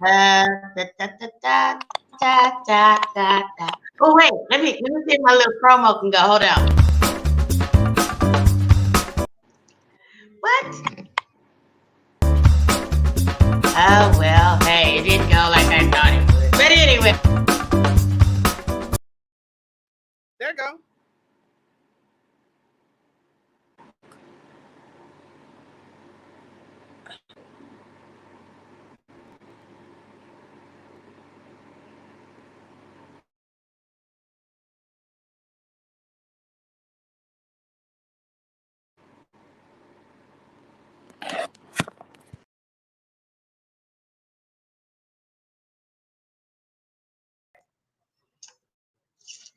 Da, da, da, da, da, da, da, da. Oh wait, let me see if my little promo can go. Hold on. What? Oh well, hey, it didn't go like I thought it would. But anyway. There you go.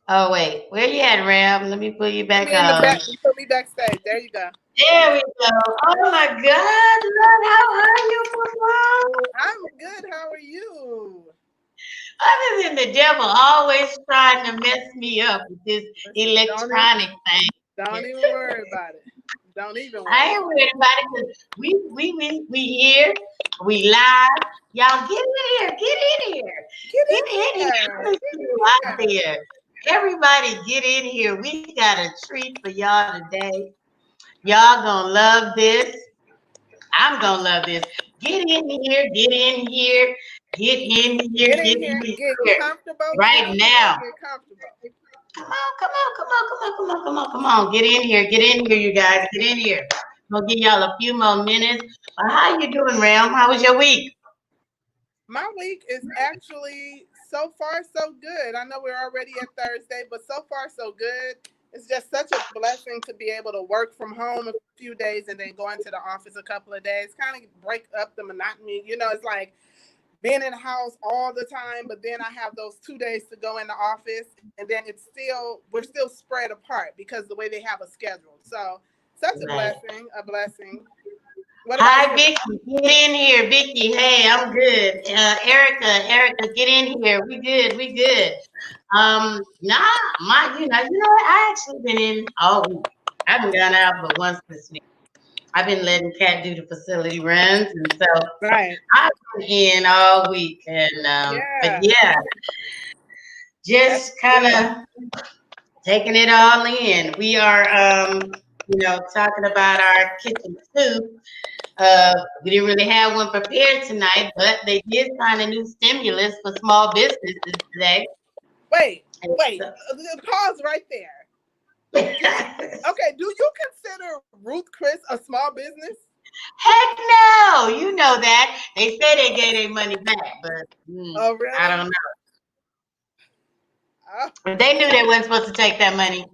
Oh wait, where you at, Ram? Let me pull you Put back me in the on. back. You put me backstage. There you go. There we go. Oh my God, Lord, how are you, Papa? I'm good. How are you? Other than the devil always trying to mess me up with this Listen, electronic thing. don't even worry about it. Don't even worry. I ain't worried about it because we here, we live. Y'all get in here, get in here, Get get in in here. here. Let's see you out there. Everybody get in here. We got a treat for y'all today. Y'all gonna love this. I'm gonna love this. Get in here, get in here, get in here, Get in get here. in Get here. comfortable. Right now. Get comfortable. Come on, come on, come on, come on, come on, come on, come on. Get in here, you guys. Get in here. I'm gonna give y'all a few more minutes. How you doing, Ram? How was your week? My week is actually so far so good. I know we're already at Thursday, but so far so good. It's just such a blessing to be able to work from home a few days and then go into the office a couple of days, kind of break up the monotony. You know, it's like being in the house all the time, but then I have those 2 days to go in the office, and then we're still spread apart because the way they have a schedule. So such a Right. blessing, a blessing. What about Hi, you? Vicky. Get in here, Vicky. Hey, I'm good. Erica, get in here. We good. We good. Nah, you know what? I actually been in all week. I haven't gone out but once this week. I've been letting Kat do the facility runs, and so Right. I've been in all week. And but Yeah. yeah, That's just kind good. of taking it all in. We are, talking about our kitchen soup. We didn't really have one prepared tonight, but they did sign a new stimulus for small businesses today. Wait, And wait. so- Pause right there. Okay, do you consider Ruth Chris a small business? Heck no, you know that. They say they gave their money back, but Oh, I really? don't know. Oh, They knew they weren't supposed to take that money.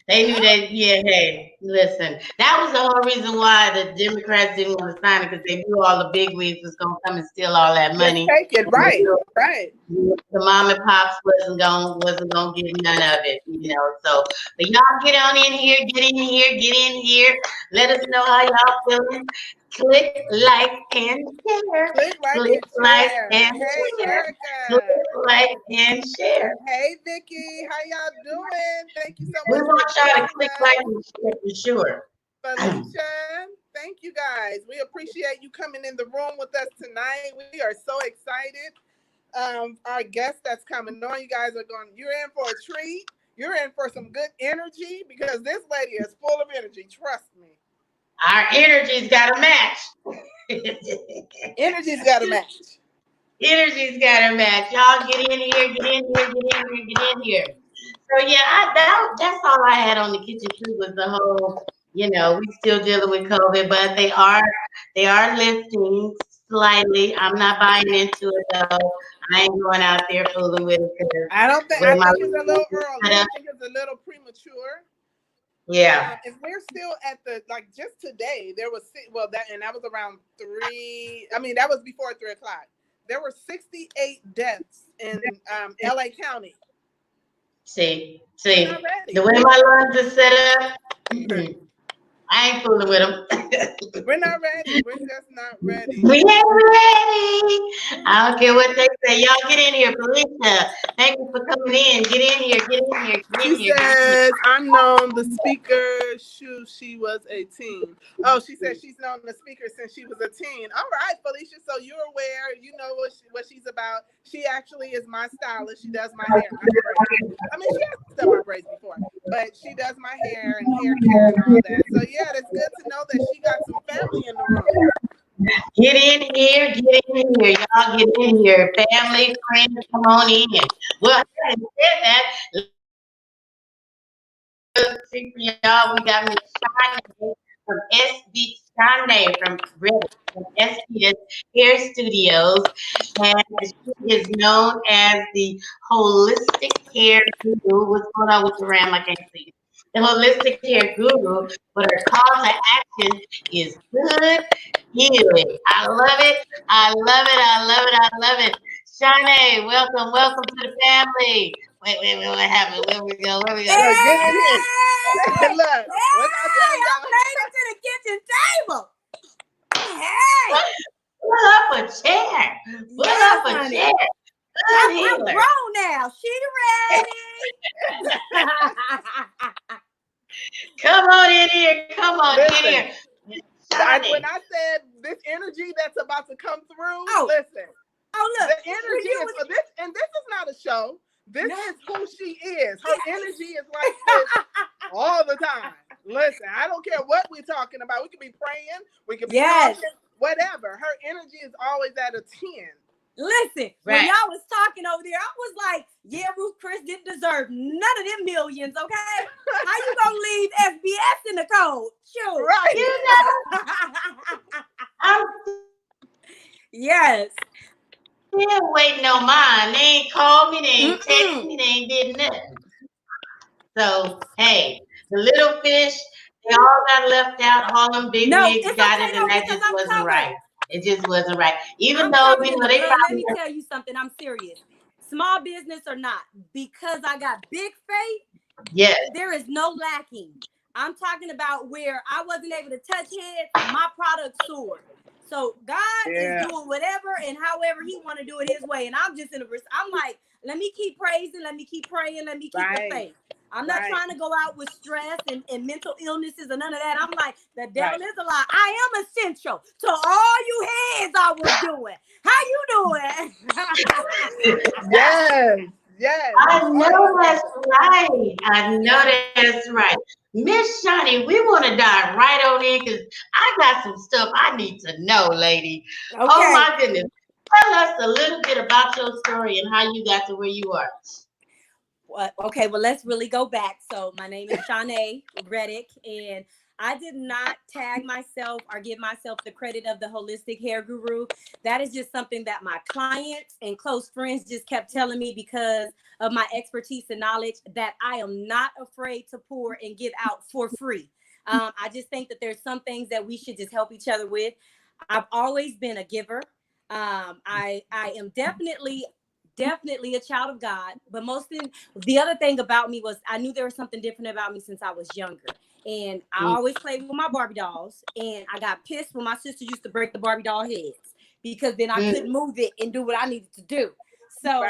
They knew oh, that, yeah, hey, listen. That was the whole reason why the Democrats didn't want to sign it because they knew all the big wigs was going to come and steal all that just money. take it. And they Right, knew right. the mom and pops wasn't gonna get none of it, So, but y'all get on in here, get in here, get in here. Let us know how y'all feeling. Click like and share. Click like Click and like share. and Hey, share. Click Erica. like and share. Hey, Vicky. How y'all doing? Thank you so We much for want y'all to joining click us. like and share for sure. Felicia, thank you guys. We appreciate you coming in the room with us tonight. We are so excited. Our guest that's coming on, you guys are going, you're in for a treat. You're in for some good energy because this lady is full of energy. Trust me. Our energy's got to match. Energy's got to match. Energy's got to match. Y'all get in here, get in here, get in here, get in here. So yeah, that's all I had on the kitchen too was the whole, we still dealing with COVID, but they are lifting slightly. I'm not buying into it though. I ain't going out there fooling with it because I with my think it's a little early. I think it's a little premature. yeah. If we're still at the like just today, there was that was around 3. I mean, that was before 3 o'clock. There were 68 deaths in LA County. See, We're not ready. the way my lungs are set up. I ain't fooling with them. We're not ready. We're just not ready. We ain't ready. I don't care what they say. Y'all get in here, Felicia. Thank you for coming in. Get in here. Get in here. Get She in here. Get in here. says, I'm known the speaker she was a teen. Oh, she says she's known the speaker since she was a teen. All right, Felicia. So you're aware. You know what she's about. She actually is my stylist. She does my hair, my braids. I mean, she has done my braids before, but she does my hair and hair care and all that. So yeah, it's good to know that she got some family in the room. Get in here. Get in here. Y'all get in here. Family, friends, come on in. Well, having said that, see for y'all, we got Miss Shawne from SB Shawne from Reddic from SBS Hair Studios, and she is known as the holistic hair guru. What's going on with the ram? I can't see. The holistic hair guru, but her call to action is good healing. I love it. I love it. I love it. I love it. Shawne, welcome, welcome to the family. Wait, what happened? Where we go? Where we go? Look, get in here. Hey, Look, what I tell I y'all. made it to the kitchen table. Hey, Pull up a chair. Pull yes, up a honey. chair. Good I'm healer. grown now. She ready. Come on in here. Come on in Listen, here. when I said this energy that's about to come through, Oh. listen. Oh, look. The energy is for this, and this is not a show. This is who she is. Her energy is like this all the time. Listen, I don't care what we're talking about. We could be praying, we could be talking, whatever. Her energy is always at a 10. Listen, Right. when y'all was talking over there, I was like, yeah, Ruth Chris didn't deserve none of them millions, okay? How you gonna leave SBS in the cold? Shoot. Right. You know, I'm Yes. still waiting on mine. They ain't called me. They ain't texted me. They ain't did nothing. So, hey, the little fish, they all got left out. All them big No, wigs it's got okay it, though, and that because just I'm wasn't covered. right. It just wasn't right. Even I'm though, covered you in know, the they blood. Let probably me tell you something. I'm serious. Small business or not, because I got big faith, yes. there is no lacking. I'm talking about where I wasn't able to touch heads, my product soared. So God is doing whatever and however He want to do it His way, and I'm just in a. I'm like, let me keep praising, let me keep praying, let me keep the faith. I'm not trying to go out with stress and mental illnesses and none of that. I'm like, the devil is a lie. I am essential to all you heads I was doing. How you doing? Yes. I know that's right. I know that's right. Miss Shawne, we want to dive right on in because I got some stuff I need to know, lady. Okay. Oh my goodness. Tell us a little bit about your story and how you got to where you are. Okay, well, let's really go back. So my name is Shawne Reddic, and I did not tag myself or give myself the credit of the holistic hair guru. That is just something that my clients and close friends just kept telling me because of my expertise and knowledge that I am not afraid to pour and give out for free. I just think that there's some things that we should just help each other with. I've always been a giver. I am definitely a child of God, but the other thing about me was I knew there was something different about me since I was younger. And I always played with my Barbie dolls, and I got pissed when my sister used to break the Barbie doll heads because then I couldn't move it and do what I needed to do. So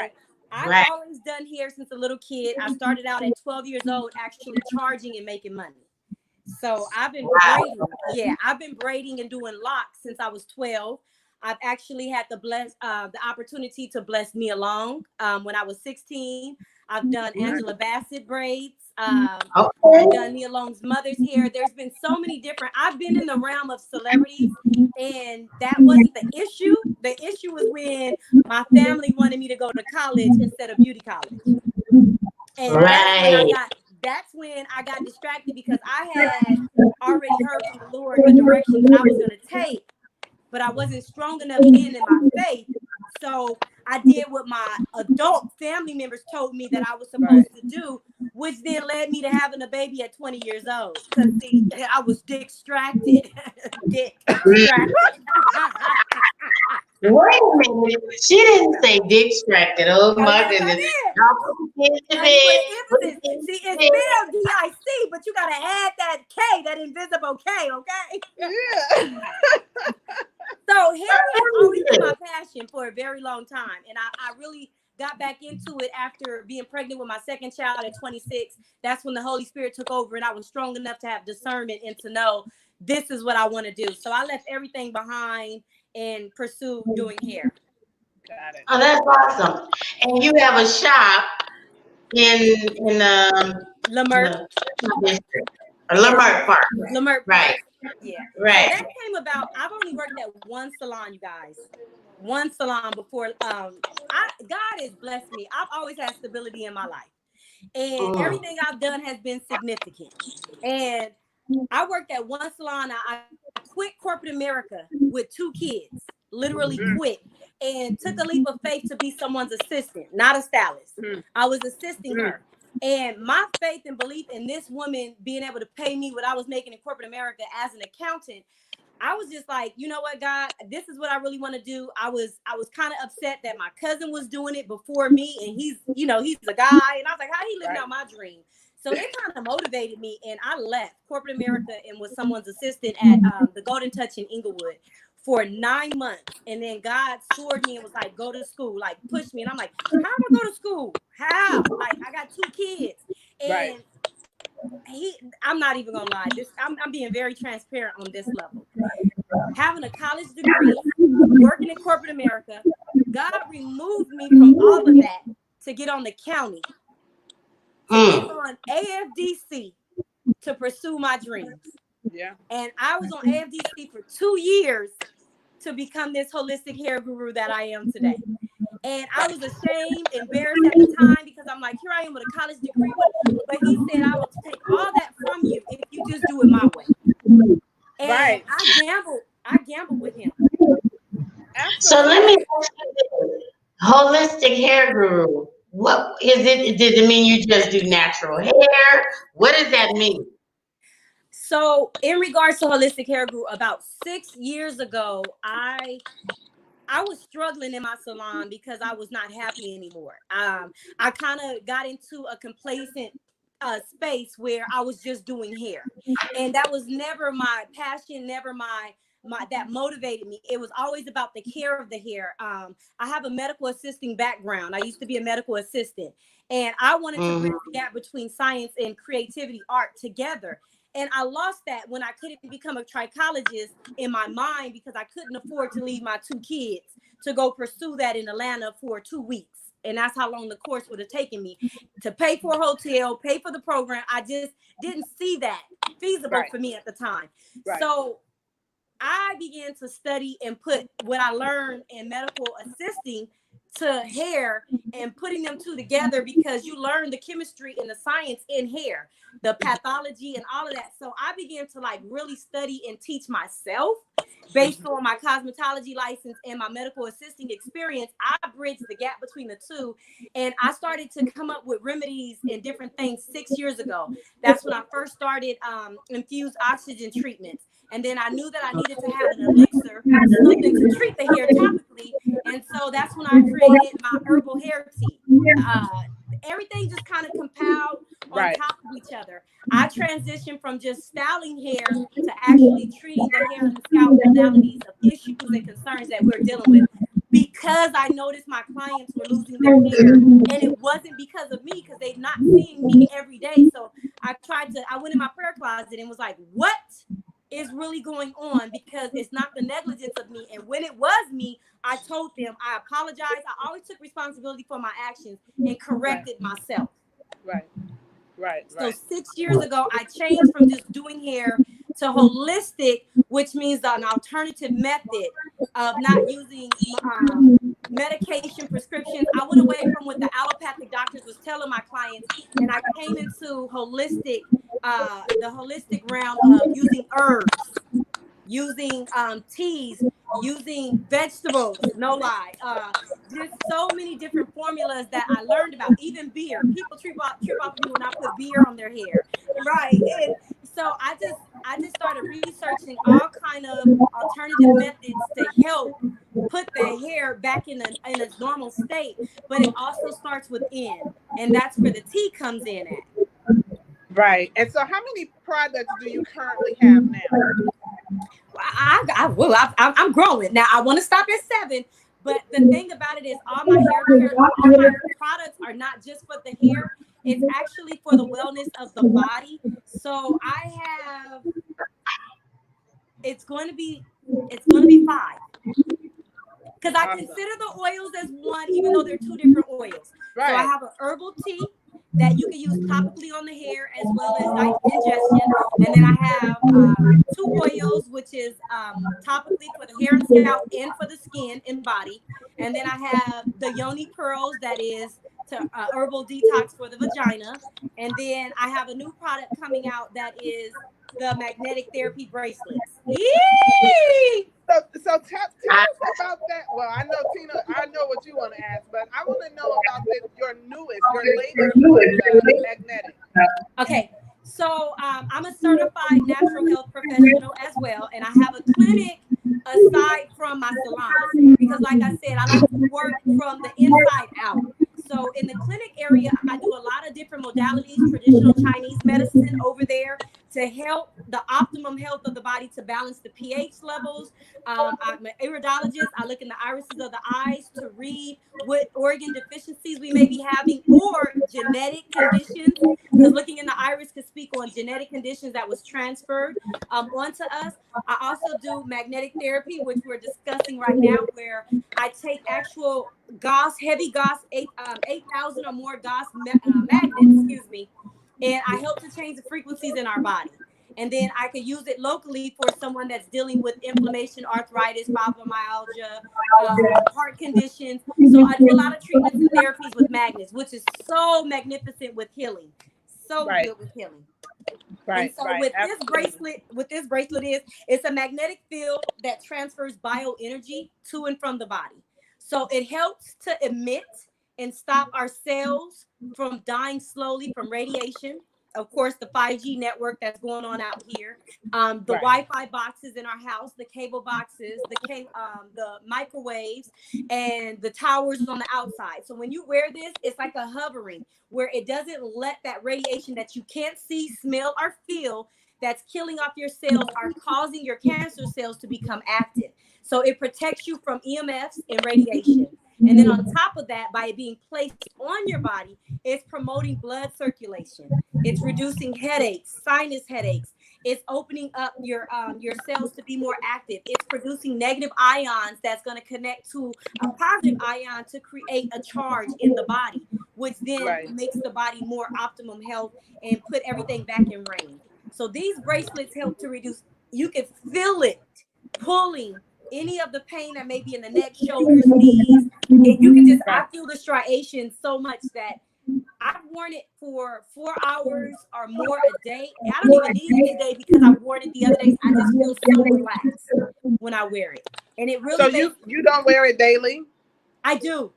I've always done hair since a little kid. I started out at 12 years old actually charging and making money. So I've been braiding. Yeah, I've been braiding and doing locks since I was 12. I've actually had the opportunity to bless Nia Long when I was 16. I've done Angela Bassett braids. I've done Nia Long's mother's hair. There's been so many different. I've been in the realm of celebrities, and that wasn't the issue. The issue was when my family wanted me to go to college instead of beauty college, and that's when I got distracted because I had already heard from the Lord the direction that I was going to take. But I wasn't strong enough in my faith. So I did what my adult family members told me that I was supposed to do, which then led me to having a baby at 20 years old. Because, see, I was distracted. Wait a minute. She didn't say distracted. Oh Oh, my yes, I goodness. did. Y'all put the kids to Honey, put bed. an Put the emphasis. kids See, to it's spelled DIC, but you gotta add that K, that invisible K, okay? Yeah. So hair has always been bed. my passion for a very long time. And I really got back into it after being pregnant with my second child at 26. That's when the Holy Spirit took over and I was strong enough to have discernment and to know this is what I want to do. So I left everything behind and pursued doing hair. Got it. Oh, that's awesome. And you have a shop in Lamert, no, not district. yes, Lamert Park. Lamert Right. Park. Yeah. So Right. that came about. I've only worked at one salon, you guys. One salon before God has blessed me. I've always had stability in my life. And Mm. everything I've done has been significant. And I worked at one salon. I quit corporate America with 2 kids, literally quit, and took a leap of faith to be someone's assistant, not a stylist. I was assisting her. And my faith and belief in this woman being able to pay me what I was making in corporate America as an accountant, I was just like, you know what, God, this is what I really want to do. I was kind of upset that my cousin was doing it before me, and he's a guy, and I was like, how he living out my dream? So it kind of motivated me, and I left corporate America and was someone's assistant at the Golden Touch in Inglewood for 9 months, and then God soared me and was like, go to school, like pushed me, and I'm like, how am I go to school? How? Like I got 2 kids, and I'm not even gonna lie. I'm being very transparent on this level. Having a college degree, working in corporate America, God removed me from all of that to get on the county, to get on AFDC to pursue my dreams. Yeah. And I was on AFDC for 2 years to become this holistic hair guru that I am today. And I was ashamed, embarrassed at the time because I'm like, here I am with a college degree. But he said, I will take all that from you if you just do it my way. And I gambled with him. So let Absolutely. me ask you this. Holistic hair guru. What is it? Does it mean you just do natural hair? What does that mean? So in regards to holistic hair guru, about 6 years ago, I was struggling in my salon because I was not happy anymore. I kind of got into a complacent space where I was just doing hair, and that was never my passion, never my that motivated me. It was always about the care of the hair. I have a medical assisting background. I used to be a medical assistant, and I wanted to bridge the gap between science and creativity, art together. And I lost that when I couldn't become a trichologist in my mind because I couldn't afford to leave my 2 kids to go pursue that in Atlanta for 2 weeks. And that's how long the course would have taken me to pay for a hotel, pay for the program. I just didn't see that feasible for me at the time. So I began to study and put what I learned in medical assisting to hair and putting them two together, because you learn the chemistry and the science in hair, the pathology and all of that. So I began to like really study and teach myself based on my cosmetology license and my medical assisting experience. I bridged the gap between the two, and I started to come up with remedies and different things 6 years ago. That's when I first started infused oxygen treatments. And then I knew that I needed to have an elixir, something to treat the hair topically. And so that's when I created my herbal hair tea. Everything just kind of compiled on top of each other. I transitioned from just styling hair to actually treating the hair and scalp modalities of issues and concerns that we're dealing with, because I noticed my clients were losing their hair, and it wasn't because of me, because they're not seeing me every day. So I went in my prayer closet and was like, what is really going on? Because it's not the negligence of me. And when it was me, I told them, I apologized. I always took responsibility for my actions and corrected myself. So 6 years ago, I changed from just doing hair to holistic, which means an alternative method of not using medication prescriptions. I went away from what the allopathic doctors was telling my clients, and I came into holistic, the holistic realm of using herbs, using teas, using vegetables, no lie. Just so many different formulas that I learned about, even beer. People trip off me when I put beer on their hair, right? And So I just started researching all kind of alternative methods to help put the hair back in its normal state. But it also starts within, and that's where the tea comes in at. Right. And so, how many products do you currently have now? I'm growing now. I want to stop at 7, but the thing about it is, all my products are not just for the hair. It's actually for the wellness of the body. So I have. It's going to be 5. Because I Awesome. consider the oils as one, even though they're 2 different oils. So I Right. have an herbal tea that you can use topically on the hair as well as like ingestion. And then I have 2 oils, which is topically for the hair and scalp and for the skin and body. And then I have the yoni pearls that is to herbal detox for the vagina. And then I have a new product coming out that is the magnetic therapy bracelets. Yee! So tell us about that. Well, I know Tina, I know what you want to ask, but I want to know about your latest one, the magnetic. Okay, so I'm a certified natural health professional as well, and I have a clinic aside from my salons because, like I said, I like to work from the inside out. So in the clinic area, I do a lot of different modalities, traditional Chinese medicine over there to help the optimum health of the body to balance the pH levels. I'm an iridologist. I look in the irises of the eyes to read what organ deficiencies we may be having or genetic conditions, because looking in the iris could speak on genetic conditions that was transferred onto us. I also do magnetic therapy, which we're discussing right now, where I take actual heavy Gauss, 8,000 or more Gauss magnets, excuse me, and I help to change the frequencies in our body. And then I could use it locally for someone that's dealing with inflammation, arthritis, fibromyalgia, heart conditions. So I do a lot of treatments and therapies with magnets, which is so magnificent with healing. So good with healing. Right. And so Absolutely. with this bracelet it's a magnetic field that transfers bioenergy to and from the body. So it helps to emit and stop our cells from dying slowly from radiation. Of course, the 5G network that's going on out here, the Wi-Fi boxes in our house, the cable boxes, the microwaves, and the towers on the outside. So when you wear this, it's like a hovering where it doesn't let that radiation that you can't see, smell, or feel that's killing off your cells are causing your cancer cells to become active. So it protects you from EMFs and radiation. And then on top of that, by it being placed on your body, it's promoting blood circulation. It's reducing headaches, sinus headaches. It's opening up your cells to be more active. It's producing negative ions that's going to connect to a positive ion to create a charge in the body, which then makes the body more optimum health and put everything back in range. So these bracelets help to reduce, you can feel it pulling any of the pain that may be in the neck, shoulders, knees. You can just, I feel the striation so much that I've worn it for 4 hours or more a day. I don't even need it today because I've worn it the other days. I just feel so relaxed when I wear it. And it really So you don't wear it daily? I do.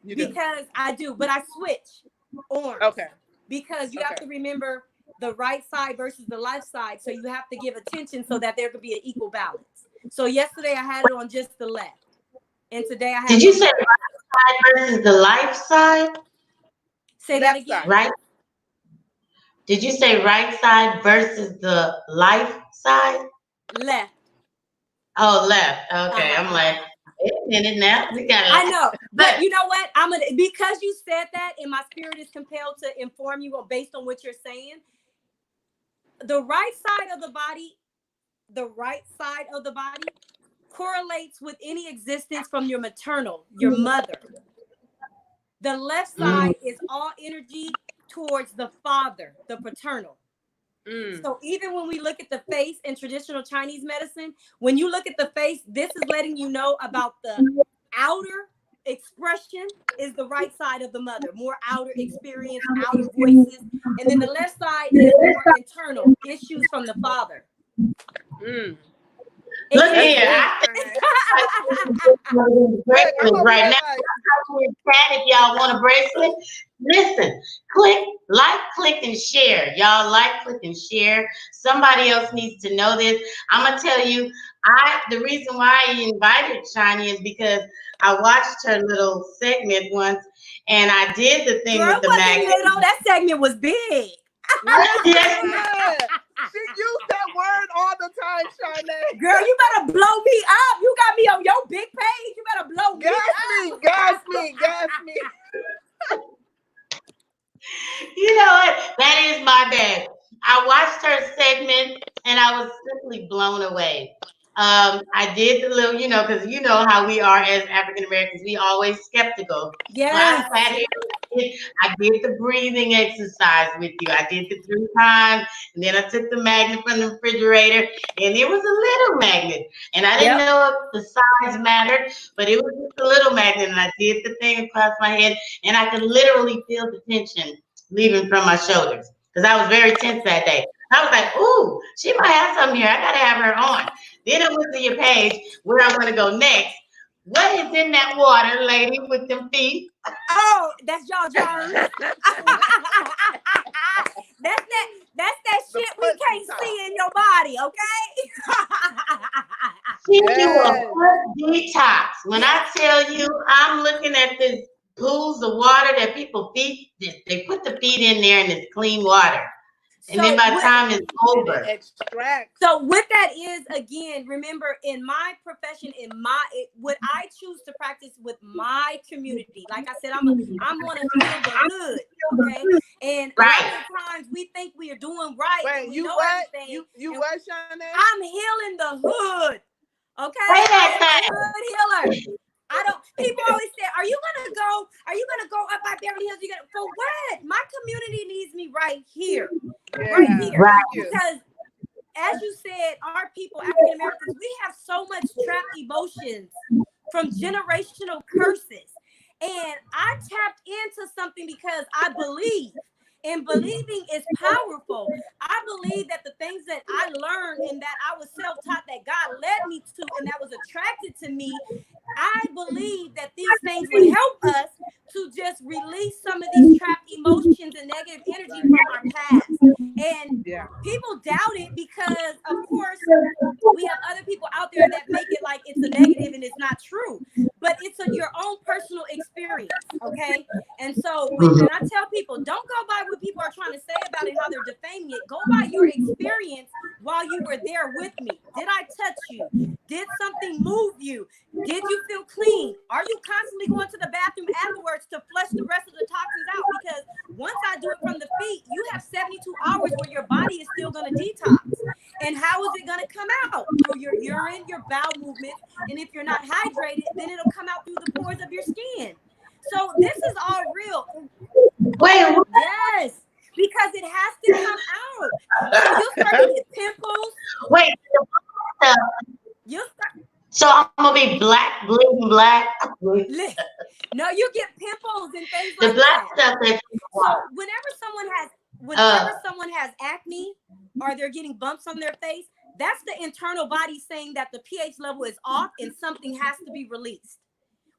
You do. Because I do, but I switch arms. Okay. Because you have to remember the right side versus the left side. So you have to give attention so that there could be an equal balance. So yesterday I had it on just the left. And today I have Did you say right side versus the life side? Say that again. Right. Did you say right side versus the life side? Left. Oh, left. Okay. I'm like, wait a minute now. I know. But you know what? Because you said that and my spirit is compelled to inform you based on what you're saying. The right side of the body correlates with any existence from your maternal, your mother. The left side is all energy towards the father, the paternal. So even when we look at the face in traditional Chinese medicine, when you look at the face, this is letting you know about the outer expression is the right side of the mother, more outer experience, outer voices. And then the left side is more internal issues from the father. Look here. Right now. If y'all want a bracelet, Listen, click, and share. Y'all like, click, and share. Somebody else needs to know this. I'm gonna tell you, the reason why I invited Shawne is because I watched her little segment once, and I did the thing Girl, with the wasn't magnet. little. That segment was big. Yes, She used that word all the time, Shawne. Girl, you better blow me up. You got me on your big page. You better blow me up. Gas me. you know what? That is my bad. I watched her segment and I was simply blown away. I did the little, because you know how we are as African Americans, we always skeptical. So I Yes. sat here, I did the breathing exercise with you. I did the 3 times, and then I took the magnet from the refrigerator, and it was a little magnet. And I didn't Yep. know if the size mattered, but it was just a little magnet, and I did the thing across my head, and I could literally feel the tension leaving from my shoulders because I was very tense that day. I was like, ooh, she might have something here. I got to have her on. Then I went to your page where I'm going to go next. What is in that water, lady, with them feet? Oh, that's y'all germs. That's that shit we can't see in your body, okay? She do a foot detox. When I tell you, I'm looking at this pools of water that people feet, they put the feet in there and it's clean water. And then by the time it's over. So what that is, again, remember in my profession, what I choose to practice with my community. Like I said, I'm gonna heal the hood, okay? And a lot of times we think we are doing right. Wait, and we you know what? everything. You what, Shawne? I'm healing the hood, okay? Say I'm that a hood healer. People always say, are you gonna go up by Beverly Hills? For what? My community needs me right here. Right here. Right. Because as you said, our people, African Americans, we have so much trapped emotions from generational curses. And I tapped into something because I believe. And believing is powerful. I believe that the things that I learned and that I was self-taught that God led me to and that was attracted to me, I believe that these things would help us to just release some of these trapped emotions and negative energy from our past. And people doubt it because, of course, we have other people out there that make it like it's a negative and it's not true. But it's your own personal experience, okay? And so and I tell people, don't go by what people are trying to say about it, how they're defaming it. Go by your experience while you were there with me. Did I touch you? Did something move you? Did you feel clean? Are you constantly going to the bathroom afterwards to flush the rest of the toxins out? Because once I do it from the feet, you have 72 hours where your body is still going to detox. And how is it going to come out? Through your urine, your bowel movements. And if you're not hydrated, then it'll come out through the pores of your skin. So this is all real. Wait, what? Yes, because it has to come out. So you'll start to get pimples. Wait, You'll start. So I'm gonna be black, bleeding black. No, you get pimples and things The like black that. stuff that you want. So whenever someone has acne or they're getting bumps on their face, that's the internal body saying that the pH level is off and something has to be released.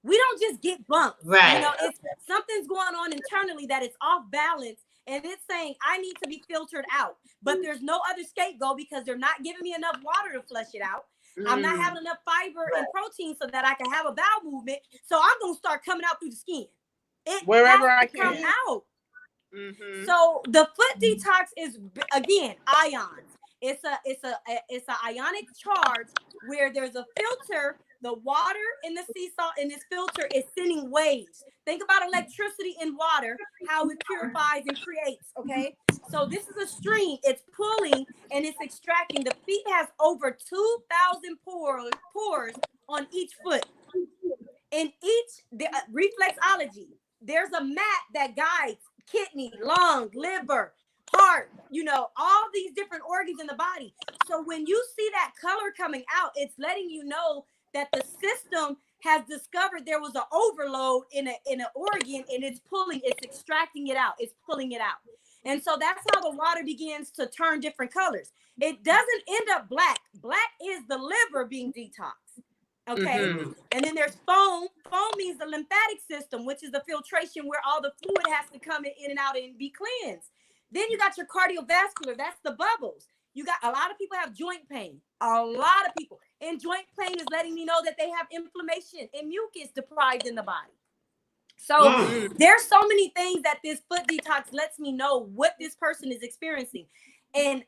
We don't just get bumps. Right. You know, it's something's going on internally that it's off balance and it's saying I need to be filtered out. But there's no other scapegoat because they're not giving me enough water to flush it out. I'm not having enough fiber and protein so that I can have a bowel movement. So I'm gonna start coming out through the skin. It wherever I can come out. So the foot detox is again ions. It's an ionic charge where there's a filter. The water in the sea salt in this filter is sending waves. Think about electricity in water, how it purifies and creates, okay? So this is a stream. It's pulling and it's extracting. The feet has over 2,000 pores on each foot. In each reflexology, there's a mat that guides kidney, lung, liver, heart, all these different organs in the body. So when you see that color coming out, it's letting you know that the system has discovered there was an overload in an organ and it's extracting it out. It's pulling it out. And so that's how the water begins to turn different colors. It doesn't end up black. Black is the liver being detoxed. Okay. Mhm. And then there's foam. Foam means the lymphatic system, which is the filtration where all the fluid has to come in and out and be cleansed. Then you got your cardiovascular. That's the bubbles. You got a lot of people have joint pain. A lot of people. And joint pain is letting me know that they have inflammation and mucus deprived in the body. So there's so many things that this foot detox lets me know what this person is experiencing. And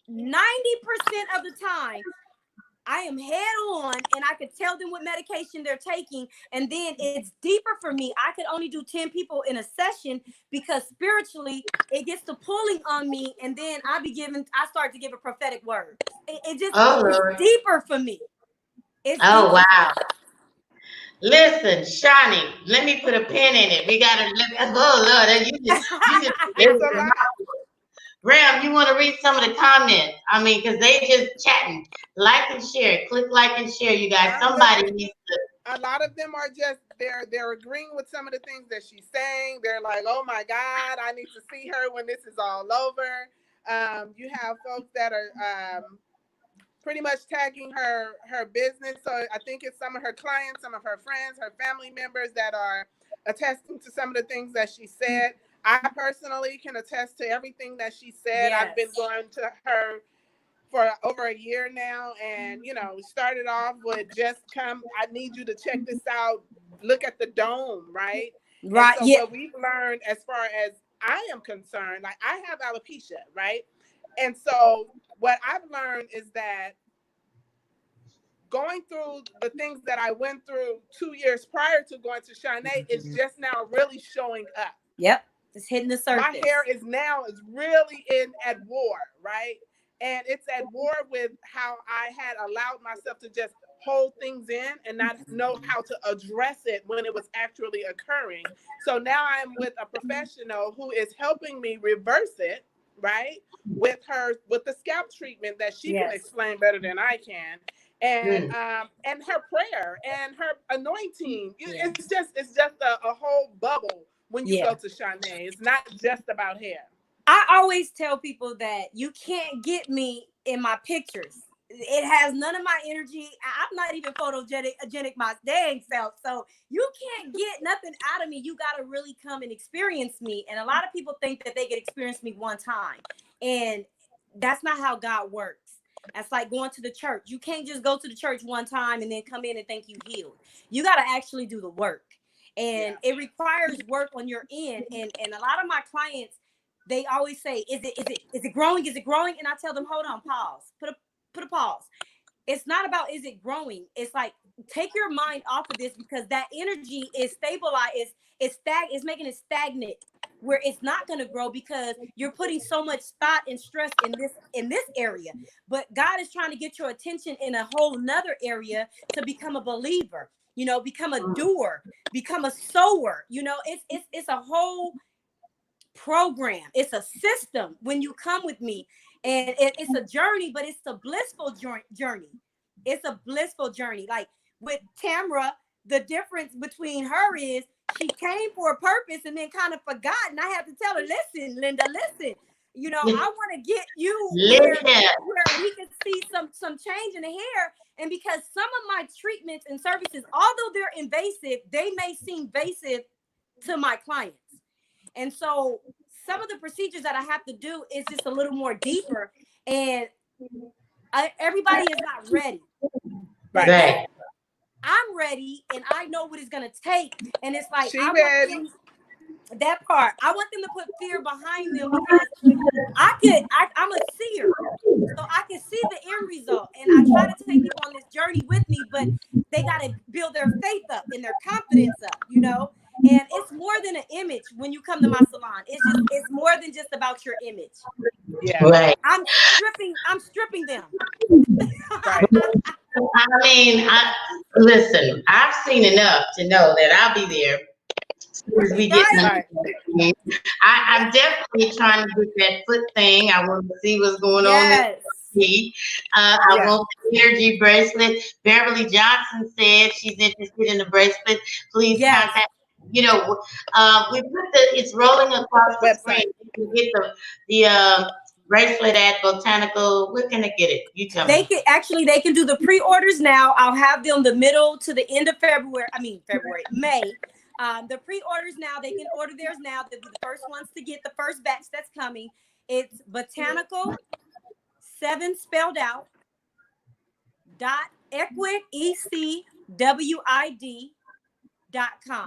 90% of the time, I am head on and I could tell them what medication they're taking. And then it's deeper for me. I could only do 10 people in a session because spiritually it gets to pulling on me. And then I start to give a prophetic word. It just it's deeper for me. It's oh, wow. Listen, Shawne, let me put a pin in it. We gotta oh Lord, you just It's a lot. Graham, you want to read some of the comments? I mean, because they just chatting. Like and share. Click like and share, you guys. Somebody needs to. A lot of them are just they're agreeing with some of the things that she's saying. They're like, "Oh my God, I need to see her when this is all over." You have folks that are pretty much tagging her business. So I think it's some of her clients, some of her friends, her family members that are attesting to some of the things that she said. I personally can attest to everything that she said. Yes. I've been going to her for over a year now, and we started off with just come. I need you to check this out. Look at the dome, right? Right. And so what we've learned, as far as I am concerned, like I have alopecia, right? And so what I've learned is that going through the things that I went through 2 years prior to going to Shawne is just now really showing up. Yep. It's hitting the surface. My hair is really at war, right? And it's at war with how I had allowed myself to just hold things in and not know how to address it when it was actually occurring. So now I'm with a professional who is helping me reverse it, right? With the scalp treatment that she can explain better than I can. And her prayer and her anointing. It's just a whole bubble when you go to Shawne. It's not just about hair. I always tell people that you can't get me in my pictures. It has none of my energy. I'm not even photogenic my dang self. So you can't get nothing out of me. You got to really come and experience me. And a lot of people think that they can experience me one time. And that's not how God works. That's like going to the church. You can't just go to the church one time and then come in and think you healed. You got to actually do the work. And it requires work on your end. And a lot of my clients, they always say, is it growing? Is it growing? And I tell them, hold on, pause. Put a pause. It's not about is it growing. It's like take your mind off of this because that energy is stabilized. It's making it stagnant where it's not going to grow because you're putting so much thought and stress in this area. But God is trying to get your attention in a whole nother area to become a believer. Become a doer, become a sower. It's a whole program. It's a system when you come with me, and it's a journey, but it's a blissful journey. It's a blissful journey. Like with Tamra, the difference between her is she came for a purpose and then kind of forgot. And I had to tell her, listen, Linda, listen. I want to get you where we can see some change in the hair. And because some of my treatments and services, although they're invasive, they may seem invasive to my clients. And so some of the procedures that I have to do is just a little more deeper. And everybody is not ready. Right. I'm ready and I know what it's going to take. And it's like, that part, I want them to put fear behind them because I'm a seer. So I can see the end result. And I try to take people on this journey with me, but they got to build their faith up and their confidence up, And it's more than an image when you come to my salon. It's more than just about your image. Yeah. Right. I'm stripping them. Right. I mean, listen, I've seen enough to know that I'll be there as soon as we get done. I'm definitely trying to get that foot thing. I want to see what's going on with me. I want the energy bracelet. Beverly Johnson said she's interested in the bracelet. Please contact. We put it's rolling across the screen. You can get bracelet at Botanical? Where can they get it? You tell me. They can do the pre-orders now. I'll have them the middle to the end of February. May. The pre-orders now, they can order theirs now. They'll be the first ones to get the first batch that's coming. It's Botanical, 7 spelled out, .equid, ECWID.com.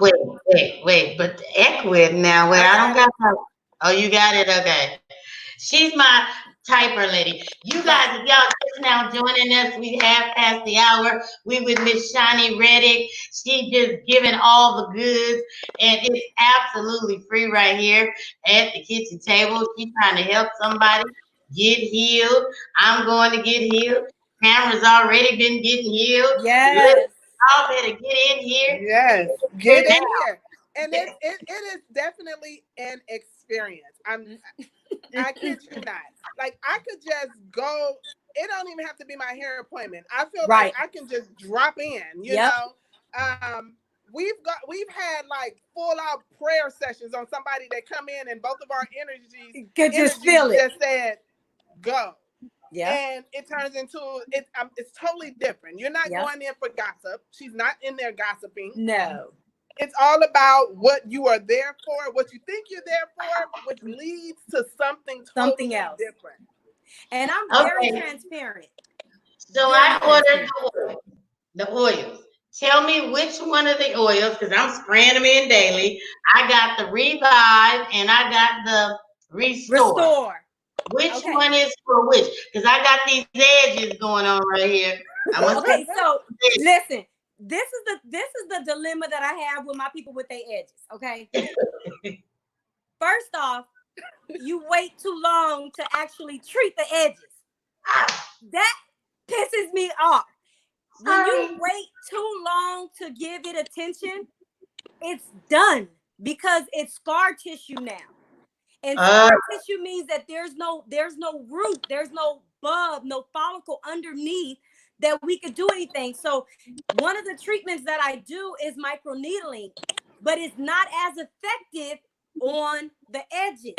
Wait, but Equid now, wait, I don't got that. Oh, you got it, okay. She's my typer lady. You guys, if y'all just now joining us, we have past the hour. We with Miss Shawne Reddic. She just giving all the goods, and it's absolutely free right here at the kitchen table. She's trying to help somebody get healed. I'm going to get healed. Cameron's already been getting healed. Yes. Y'all better get in here. Yes, get in here. And it is definitely an experience. I kid you not. Like, I could just go. It don't even have to be my hair appointment. I feel like I can just drop in. You know, we've had like full out prayer sessions on somebody that come in and both of our energies could just feel it. Just said go. Yeah. And it turns into it's totally different. You're not going in for gossip. She's not in there gossiping. No. It's all about what you are there for, what you think you're there for, which leads to something else different. And I'm very transparent. So I ordered the oils. Tell me which one of the oils, because I'm spraying them in daily. I got the Revive and I got the Restore. Which one is for which? Because I got these edges going on right here. Okay, so listen. This is the dilemma that I have with my people with their edges. Okay. First off, you wait too long to actually treat the edges. That pisses me off. When you wait too long to give it attention, it's done because it's scar tissue now. And scar tissue means that there's no root, there's no bulb, no follicle underneath that we could do anything. So one of the treatments that I do is microneedling, but it's not as effective on the edges.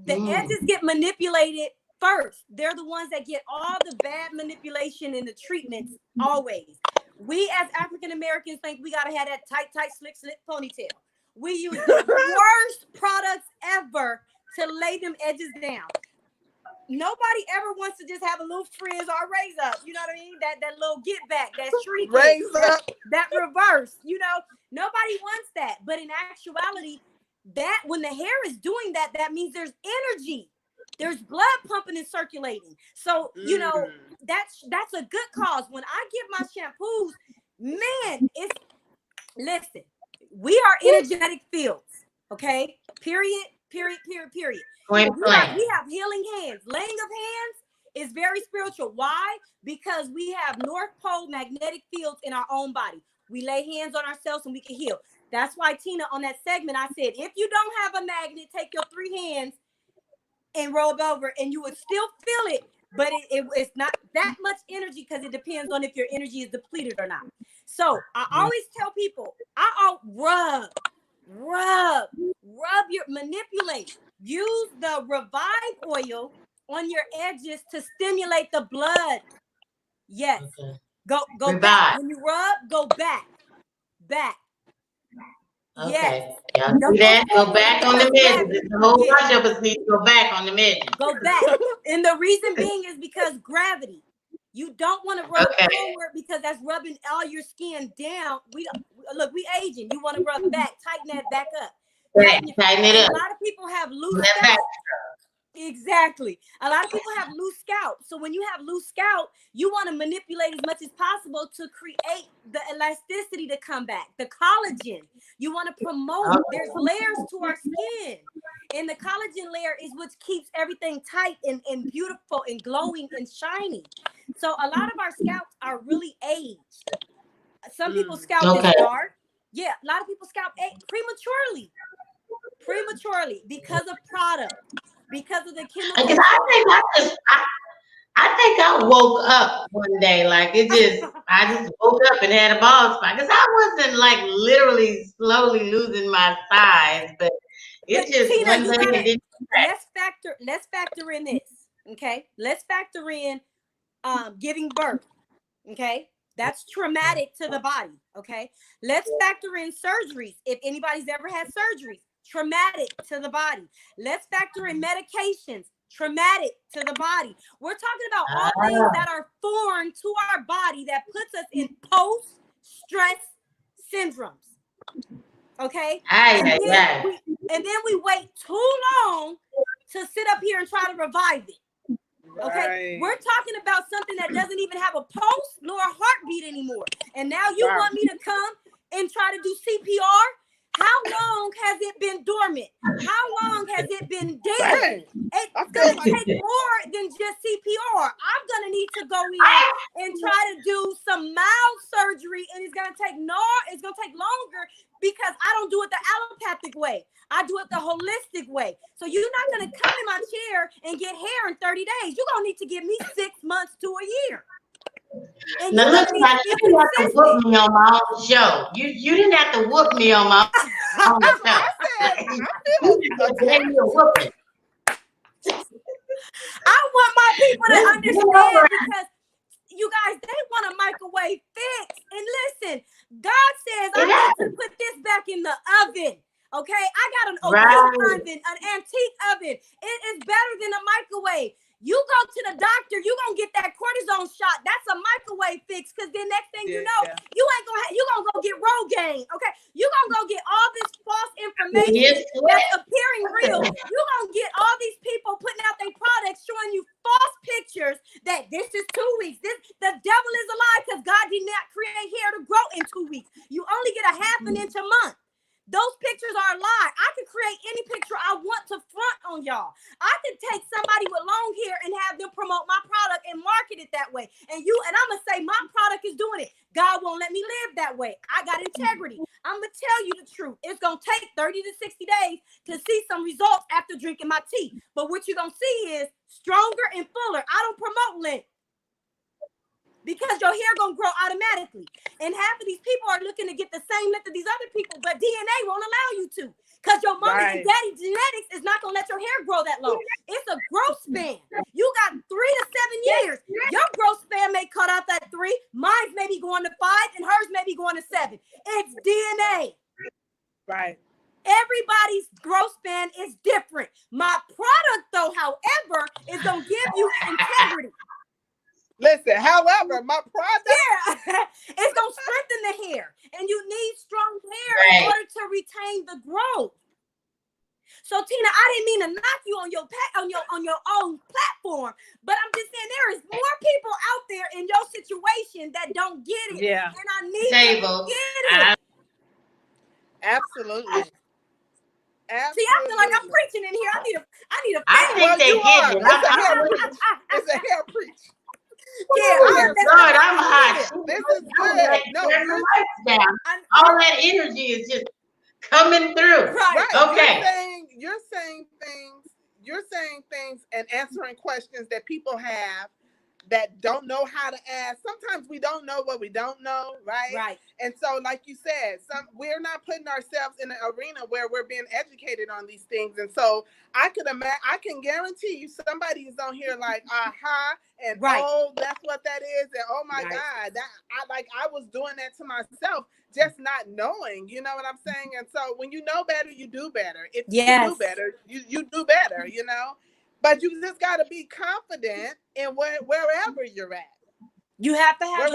The edges get manipulated first. They're the ones that get all the bad manipulation in the treatments always. We as African Americans think we gotta have that tight, slick ponytail. We use the worst products ever to lay them edges down. Nobody ever wants to just have a little frizz or raise up. You know what I mean? That little get back, that streak, raise up, that reverse. You know, nobody wants that. But in actuality, that when the hair is doing that, that means there's energy. There's blood pumping and circulating. So, you know, that's a good cause. When I give my shampoos, man, listen, we are energetic fields. Okay. Period. We have healing hands. Laying of hands is very spiritual. Why? Because we have North Pole magnetic fields in our own body. We lay hands on ourselves and we can heal. That's why, Tina, on that segment, I said, if you don't have a magnet, take your 3 hands and roll over and you would still feel it. But it's not that much energy because it depends on if your energy is depleted or not. So I always tell people, manipulate. Use the Revive oil on your edges to stimulate the blood. Yes. Okay. Go back. When you rub, go back. Okay. Yes. Yeah, do that. Go back on the edges. The whole bunch of us need to go back on the edges. Go back. And the reason being is because gravity. You don't want to rub forward because that's rubbing all your skin down. We aging. You want to rub back, tighten that back up. Tighten it up. A lot of people have loose scalp. Exactly. A lot of people have loose scalp. So when you have loose scalp, you want to manipulate as much as possible to create the elasticity to come back, the collagen. You want to promote. There's layers to our skin. And the collagen layer is what keeps everything tight and beautiful and glowing and shiny. So a lot of our scalps are really aged. Some people's scalp is dark. Yeah, a lot of people's scalp age prematurely because of product, because of the chemicals. I think I woke up one day like I just woke up and had a bald spot because I wasn't like literally slowly losing my size, but it just Tina, one day it didn't let's factor in this. Okay, let's factor in giving birth. Okay, that's traumatic to the body. Okay, let's factor in surgeries. If anybody's ever had surgeries, traumatic to the body. Let's factor in medications, traumatic to the body. We're talking about all things that are foreign to our body that puts us in post-stress syndromes. Okay, and then we wait too long to sit up here and try to revive it. Okay, we're talking about something that doesn't even have a pulse nor a heartbeat anymore. And now you want me to come and try to do CPR? How long has it been dormant? How long has it been dead? It's going to take more than just CPR. I'm going to need to go in and try to do some mild surgery, and it's going to take longer because I don't do it the allopathic way. I do it the holistic way. So you're not going to come in my chair and get hair in 30 days. You're going to need to give me 6 months to a year. And now look, you didn't have to whoop me on my own show. You didn't have to whoop me on my own show. I want my people to understand because you guys, they want a microwave fix. And listen, God says I need to put this back in the oven. Okay, I got an oven, an antique oven. It is better than a microwave. You go to the doctor, you gonna get that cortisone shot. That's a microwave fix, because then next thing you know, you gonna go get Rogaine. Okay, you gonna go get all this false information that's appearing real. You gonna get all these people putting out their products showing you false pictures that this is 2 weeks. The devil is a lie, because God did not create hair to grow in 2 weeks. You only get a half an inch a month. Those pictures are a lie. I could create any picture I want to front on y'all. I could take somebody with long hair and have them promote my product and market it that way. And I'm going to say my product is doing it. God won't let me live that way. I got integrity. I'm going to tell you the truth. It's going to take 30 to 60 days to see some results after drinking my tea. But what you're going to see is stronger and fuller. I don't promote length, because your hair gonna grow automatically. And half of these people are looking to get the same length of these other people, but DNA won't allow you to, because your mama and daddy genetics is not gonna let your hair grow that long. It's a growth span. You got 3 to 7 years. Your growth span may cut off at 3. Mine may be going to 5, and hers may be going to 7. It's DNA. Right. Everybody's growth span is different. My product, though, however, is gonna give you integrity. Listen, however, my product, it's gonna strengthen the hair, and you need strong hair in order to retain the growth. So, Tina, I didn't mean to knock you on your own platform, but I'm just saying there is more people out there in your situation that don't get it, and I need to get it. Absolutely. See, I feel like I'm preaching in here. I need a. I think they get it. It's a hair preach. God, I'm hot. This is good. No, all that energy is just coming through. Right. Okay. You're saying things and answering questions that people have that don't know how to ask. Sometimes we don't know what we don't know, right? Right. And so, like you said, we're not putting ourselves in an arena where we're being educated on these things. And so I can guarantee you somebody is on here like, aha, and oh, that's what that is, and oh my God, I was doing that to myself, just not knowing, you know what I'm saying? And so when you know better, you do better. If you do better, you do better, you know? But you just got to be confident in wherever you're at. You have to have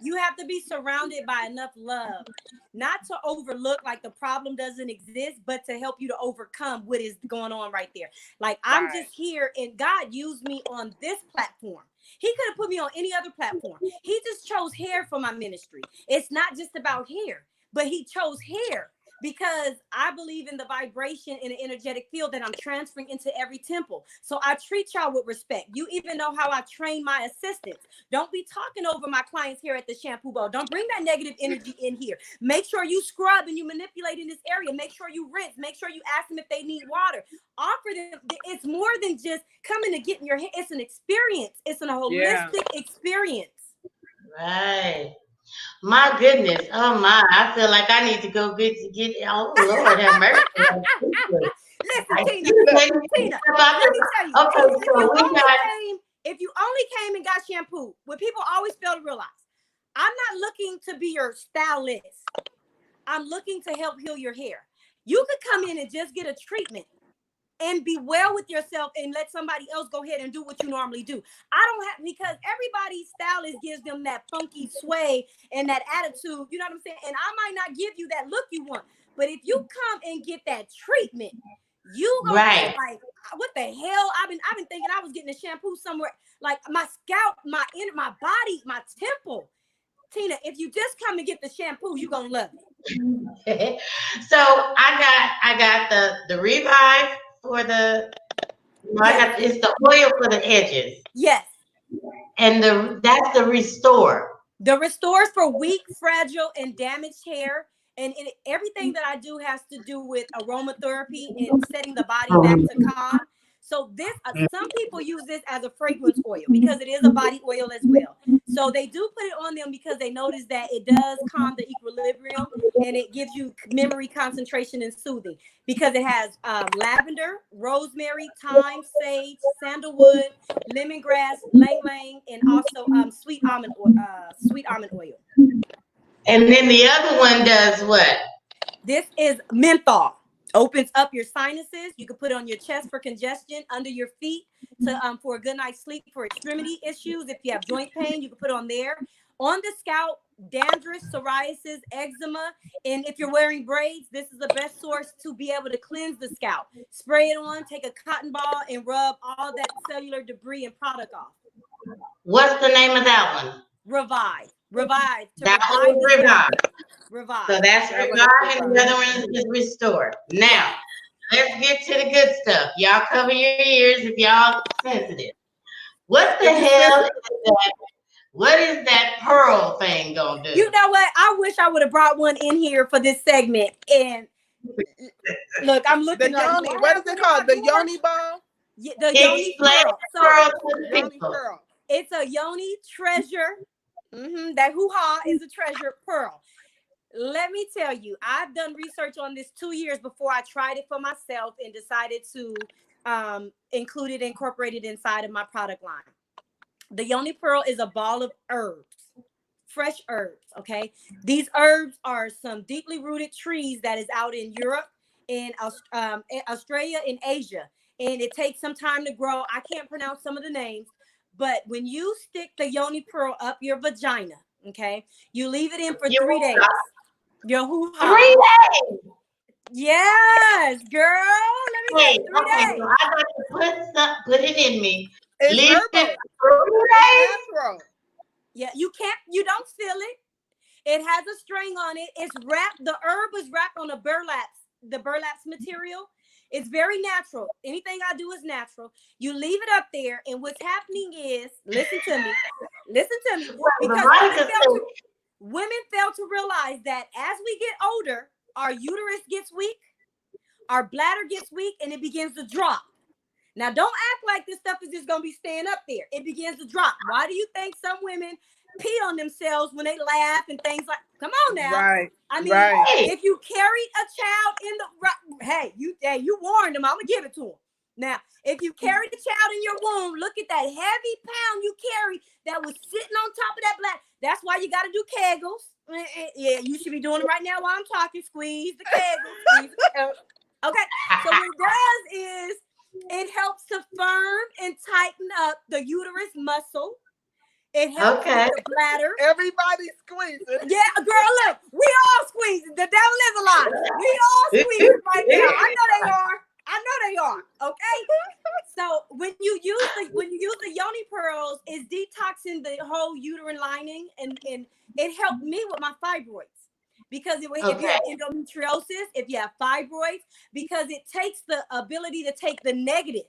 you have to be surrounded by enough love, not to overlook like the problem doesn't exist, but to help you to overcome what is going on right there. Like I'm just here, and God used me on this platform. He could have put me on any other platform. He just chose hair for my ministry. It's not just about hair, but he chose hair because I believe in the vibration in the energetic field that I'm transferring into every temple. So I treat y'all with respect. You even know how I train my assistants. Don't be talking over my clients here at the shampoo bowl. Don't bring that negative energy in here. Make sure you scrub and you manipulate in this area. Make sure you rinse. Make sure you ask them if they need water. Offer them. It's more than just coming to get in your hair. It's an experience. It's an holistic experience. Right. My goodness. Oh my. I feel like I need to go get oh Lord have mercy. listen, Tina. You Tina, Tina, let me tell you. okay, Tina, so we got. if you only came and got shampoo, what people always fail to realize, I'm not looking to be your stylist. I'm looking to help heal your hair. You could come in and just get a treatment and be well with yourself and let somebody else go ahead and do what you normally do. I don't have, because everybody's stylist gives them that funky sway and that attitude, you know what I'm saying? And I might not give you that look you want, but if you come and get that treatment, you gonna be like, what the hell? I've been thinking I was getting a shampoo somewhere, like my scalp, my body, my temple. Tina, if you just come and get the shampoo, you're gonna love it. So I got the Revive for the. It's the oil for the edges. Yes. And that's the Restore. The Restores for weak, fragile, and damaged hair. And everything that I do has to do with aromatherapy and setting the body back to calm. So some people use this as a fragrance oil because it is a body oil as well. So they do put it on them because they notice that it does calm the equilibrium and it gives you memory, concentration, and soothing because it has lavender, rosemary, thyme, sage, sandalwood, lemongrass, lang lang, and also sweet almond oil. And then the other one does what? This is menthol. Opens up your sinuses. You can put it on your chest for congestion, under your feet to for a good night's sleep, for extremity issues. If you have joint pain, you can put it on there. On the scalp, dandruff, psoriasis, eczema, and if you're wearing braids, this is the best source to be able to cleanse the scalp. Spray it on, take a cotton ball, and rub all that cellular debris and product off. What's the name of that one? Revive. That one is Revive. Revive. So that's Revive, and the other one is Restore. Now, let's get to the good stuff. Y'all cover your ears if y'all sensitive. What the hell is that? What is that pearl thing gonna do? You know what? I wish I would have brought one in here for this segment. And look, I'm looking the yoni. What is it called? The yoni ball? Yeah, the yoni pearl. Yoni pearl. It's a yoni treasure. That hoo-ha is a treasure pearl. Let me tell you, I've done research on this 2 years before I tried it for myself and decided to incorporate it inside of my product line. The yoni pearl is a ball of herbs, fresh herbs. Okay, these herbs are some deeply rooted trees that is out in Europe, in Australia, and Asia, and it takes some time to grow. I can't pronounce some of the names, but when you stick the yoni pearl up your vagina, okay, you leave it in for 3 days. Your hoo-ha. 3 days. Yes, girl. Let me get 3 days. So I got to put it in me. It's leave herbal. it for 3 days. Natural. Yeah, you don't feel it. It has a string on it. It's wrapped. The herb is wrapped on the burlaps material. It's very natural. Anything I do is natural. You leave it up there, and what's happening is, listen to me, because women fail to realize that as we get older, our uterus gets weak, our bladder gets weak, and it begins to drop. Now, don't act like this stuff is just going to be staying up there. It begins to drop. Why do you think some women pee on themselves when they laugh and things like, come on now. Right. I mean, right. If you carry a child in the, you warned them, I'm going to give it to them. Now, if you carry the child in your womb, look at that heavy pound you carry that was sitting on top of that bladder. That's why you got to do Kegels. Yeah, you should be doing it right now while I'm talking. Squeeze the Kegels. Okay, so what it does is it helps to firm and tighten up the uterus muscle. It helps with the bladder. Everybody squeezing. Yeah, girl, look, we all squeezing. The devil is a lie. We all squeezing right now. I know they are. Okay. So when you use the yoni pearls, it's detoxing the whole uterine lining, and it helped me with my fibroids. Because if you have endometriosis, if you have fibroids, because it takes the ability to take the negative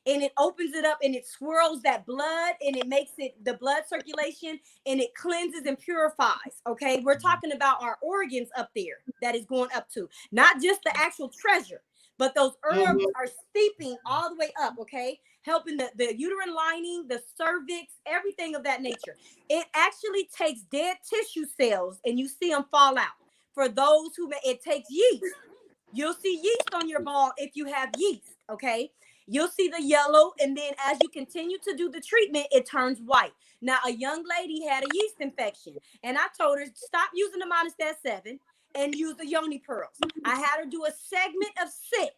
and it opens it up and it swirls that blood and it makes it the blood circulation and it cleanses and purifies. Okay, we're talking about our organs up there that is going up to, not just the actual treasure, but those herbs are steeping all the way up. Okay, helping the uterine lining, the cervix, everything of that nature. It actually takes dead tissue cells and you see them fall out. For those who it takes yeast. You'll see yeast on your ball if you have yeast, okay? You'll see the yellow, and then as you continue to do the treatment, it turns white. Now, a young lady had a yeast infection, and I told her, stop using the Monistat 7 and use the Yoni Pearls. I had her do a segment of 6,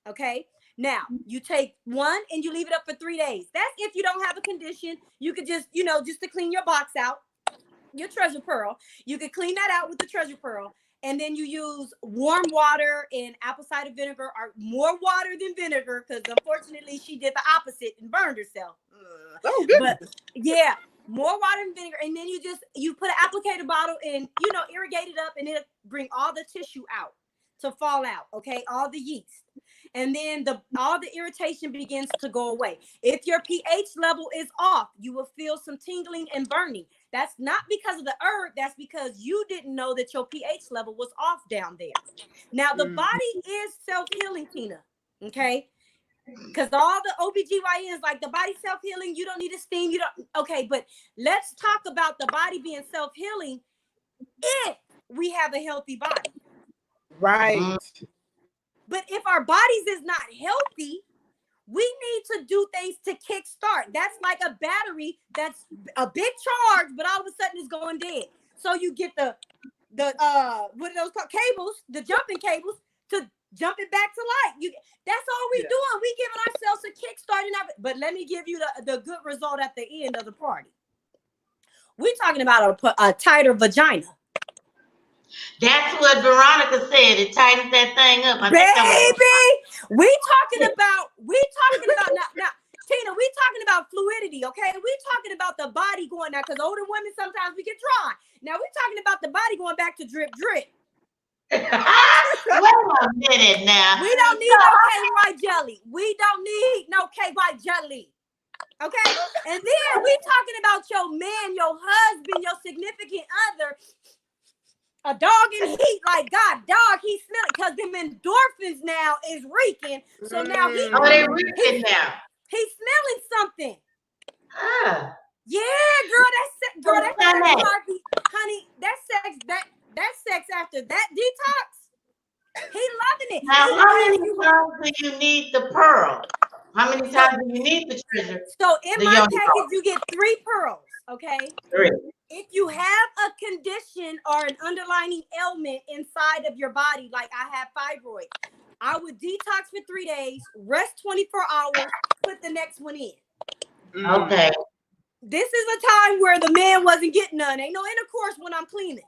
okay? Now, you take one and you leave it up for 3 days. That's if you don't have a condition. You could just, just to clean your box out, your treasure pearl. You could clean that out with the treasure pearl. And then you use warm water and apple cider vinegar, or more water than vinegar, because unfortunately she did the opposite and burned herself. Oh, good. But yeah, more water and vinegar. And then you put an applicator bottle and, irrigate it up, and it'll bring all the tissue out to fall out, okay? All the yeast. And then all the irritation begins to go away. If your pH level is off, you will feel some tingling and burning. That's not because of the herb. That's because you didn't know that your pH level was off down there. Now, the body is self-healing, Tina, okay? Because all the OBGYNs, like the body self-healing, you don't need a steam. Okay, but let's talk about the body being self-healing if we have a healthy body. Right. But if our bodies is not healthy, we need to do things to kickstart. That's like a battery that's a big charge, but all of a sudden it's going dead. So you get the what are those called? Cables, the jumping cables to jump it back to life. That's all we doing. We giving ourselves a kickstart. But let me give you the good result at the end of the party. We're talking about a tighter vagina. That's what Veronica said. It tightens that thing up. We talking about now, Tina, we talking about fluidity, okay? We talking about the body going now, because older women sometimes we get dry. Now we talking about the body going back to drip. Wait a minute now. We don't need no KY jelly. We don't need no KY jelly. Okay? And then we talking about your man, your husband, your significant other. A dog in heat, like God, dog, he's smelling, because them endorphins now is reeking. So now they're reeking now. He's smelling something. Yeah, girl, that's heartbeat, honey. That sex after that detox. He loving it. Now, how many times do you need the pearl? How many times do you need the treasure? So in my package, you get 3 pearls. Okay. 3. If you have a condition or an underlying ailment inside of your body, like I have fibroids, I would detox for 3 days, rest 24 hours, put the next one in. Okay. This is a time where the man wasn't getting none. Ain't no intercourse when I'm cleaning.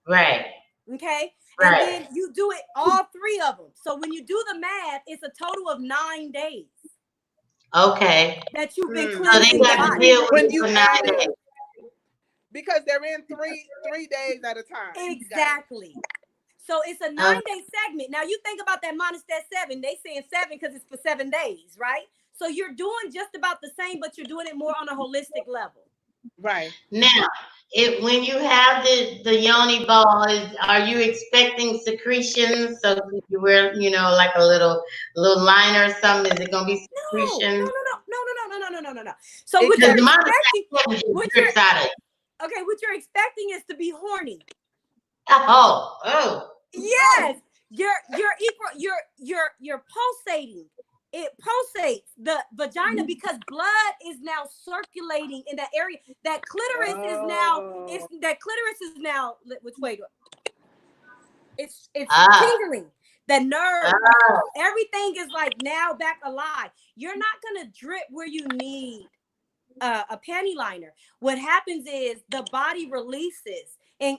Right. Okay. Right. And then you do it all 3 of them. So when you do the math, it's a total of 9 days. Okay. That you've been cleaning. So they got to deal with you for 9 days. Because they're in three days at a time. Exactly. So it's a 9-day segment. Now you think about that Monistat 7. They saying 7 because it's for 7 days, right? So you're doing just about the same, but you're doing it more on a holistic level. Right. Now, when you have the yoni ball, are you expecting secretions? So you wear, like a little liner or something? Is it going to be secretion? No. So what you're expecting, what you're expecting is to be horny. Oh. Yes, you're pulsating. It pulsates the vagina because blood is now circulating in that area. That clitoris is now. Which way? It's tingling. The nerve, everything is like now back alive. You're not gonna drip where you need a panty liner. What happens is the body releases, and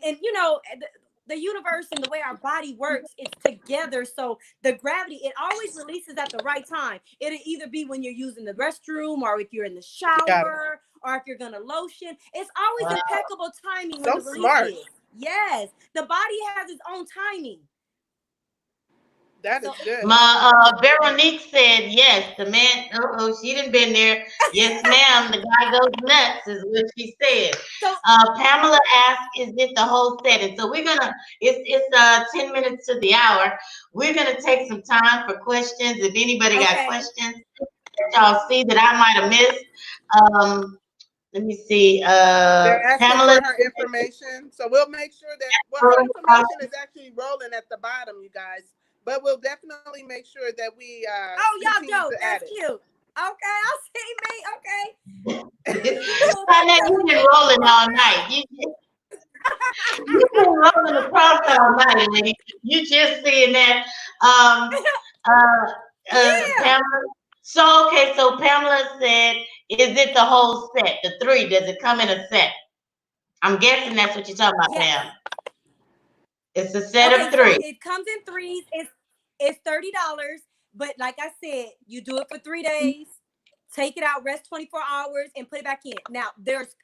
the universe and the way our body works, it's together. So the gravity, it always releases at the right time. It'll either be when you're using the restroom, or if you're in the shower, or if you're gonna lotion. It's always impeccable timing. So smart. Yes, the body has its own timing. That is good. My Veronique said yes. The man. She didn't been there. Yes, ma'am. The guy goes nuts, is what she said. So Pamela asked, "Is it the whole setting?" So we're gonna. It's 10 minutes to the hour. We're gonna take some time for questions. If anybody got questions that y'all see that I might have missed, let me see. They're asking Pamela, for her information, so we'll make sure that her information is actually rolling at the bottom, you guys. but we'll definitely make sure that we Oh, y'all continue dope. to add That's it. cute. Okay, I'll see me. Okay. Shawne, you've been rolling all night. You've been rolling across all night, lady. You just saying that. Yeah. Pamela. So okay, so Pamela said, "Is it the whole set? The three? Does it come in a set?" I'm guessing that's what you're talking about, Yes. Pam. It's a set Okay, of so three. it comes in threes. It's $30, but like I said, you do it for 3 days. Take it out, rest 24 hours, and put it back in. Now,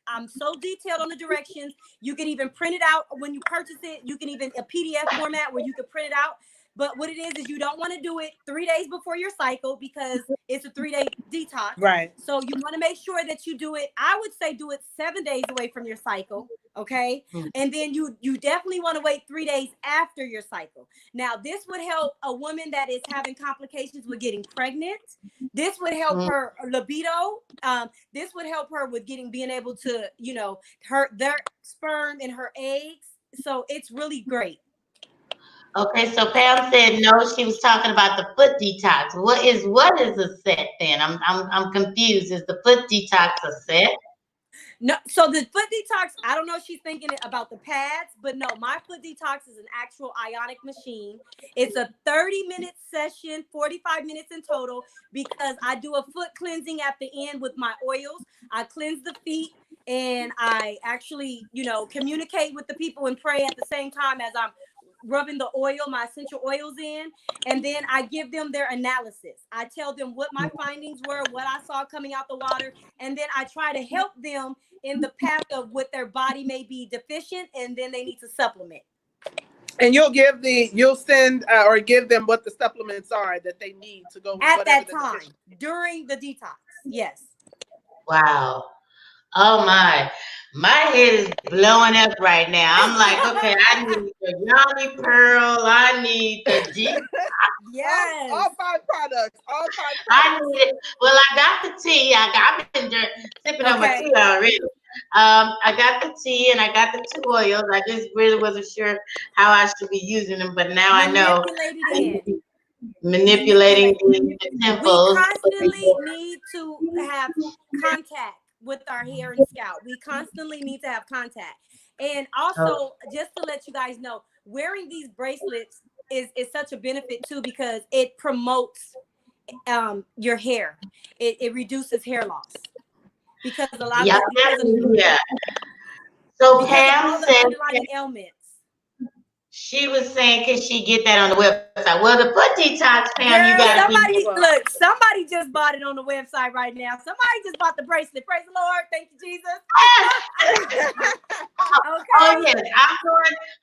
I'm so detailed on the directions. You can even print it out when you purchase it. You can even a PDF format where you can print it out. But what it is you don't want to do it 3 days before your cycle because it's a 3-day detox. Right. So you want to make sure that you do it. I would say do it 7 days away from your cycle. Okay. And then you definitely want to wait 3 days after your cycle. Now, this would help a woman that is having complications with getting pregnant. This would help her libido. This would help her with being able to, their sperm and her eggs. So it's really great. Okay, so Pam said no. She was talking about the foot detox. What is a set then? I'm confused. Is the foot detox a set? No, so the foot detox, I don't know if she's thinking about the pads, but no, my foot detox is an actual ionic machine. It's a 30-minute session, 45 minutes in total, because I do a foot cleansing at the end with my oils. I cleanse the feet and I actually, communicate with the people and pray at the same time as I'm rubbing the oil, my essential oils in, and then I give them their analysis. I tell them what my findings were, what I saw coming out the water, and then I try to help them in the path of what their body may be deficient, and then they need to supplement. And you'll send or give them what the supplements are that they need to go at that time during the detox. Yes. Wow. Oh my head is blowing up right now. I'm like, okay, I need the Yummy Pearl. I need the deep. Yes. All five products. I need it. Well, I got the tea. I've been sipping on my tea already. I got the tea and I got the two oils. I just really wasn't sure how I should be using them, but now I know. Manipulating the temples. We constantly need to have contact with our hair and scalp. We constantly need to have contact. And also, just to let you guys know, wearing these bracelets is such a benefit too, because it promotes your hair. It reduces hair loss. Because a lot of So Pam all the said underlying ailments. She was saying, can she get that on the website? Well, the foot detox, Pam, you Girl, got to somebody just bought it on the website right now. Somebody just bought the bracelet. Praise the Lord. Thank you, Jesus. Oh yes,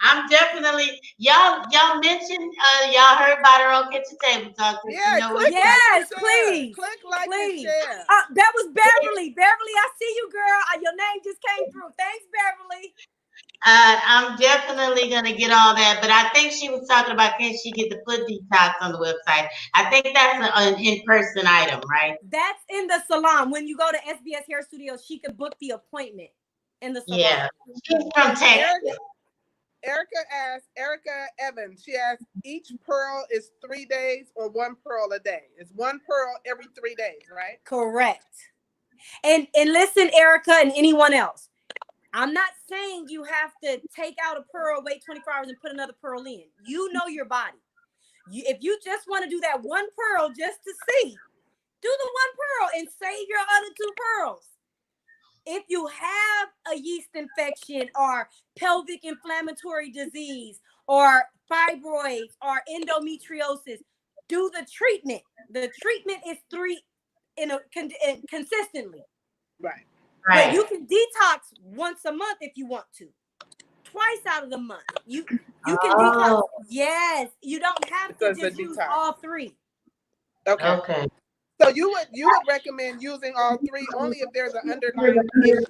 I'm definitely y'all mentioned y'all heard about her on Kitchen Table Talk. Yeah, yes, please. Click like and share. That was Beverly. Beverly, I see you, girl. Your name just came through. Thanks, Beverly. I'm definitely gonna get all that, but I think she was talking about can she get the foot detox on the website? I think that's an in-person item, right? That's in the salon. When you go to SBS Hair Studios, she could book the appointment in the salon. Yeah, she's from Texas. Erica Evans, she asked, each pearl is 3 days or one pearl a day? It's one pearl every 3 days, right? Correct. And listen, Erica, and anyone else, I'm not saying you have to take out a pearl, wait 24 hours, and put another pearl in. You know your body. If you just want to do that one pearl just to see, do the one pearl and save your other 2 pearls. If you have a yeast infection or pelvic inflammatory disease or fibroids or endometriosis, do the treatment. The treatment is 3 consistently. Right. But you can detox once a month if you want to. Twice out of the month. You can detox. Yes. You don't have to just use all 3. Okay. So you would recommend using all 3 only if there's an underlying issue.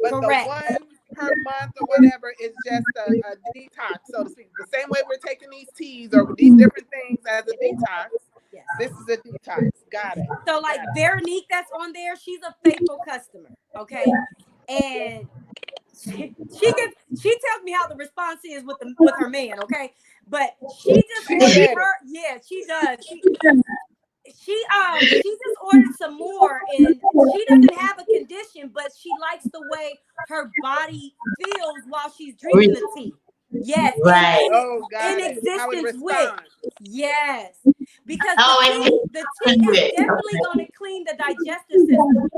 But correct. The one per month or whatever is just a detox, so to speak. The same way we're taking these teas or these different things as a detox. Yes. This is a detox. Got it. So like Veronique that's on there, she's a faithful customer. Okay. And she tells me how the response is with her man, okay? But she just ordered her, she does. She just ordered some more, and she doesn't have a condition, but she likes the way her body feels while she's drinking the tea. Yes, Right. Oh, in got it. How it existence with. responds. Yes, because Oh, and the tea is definitely going to clean the digestive system.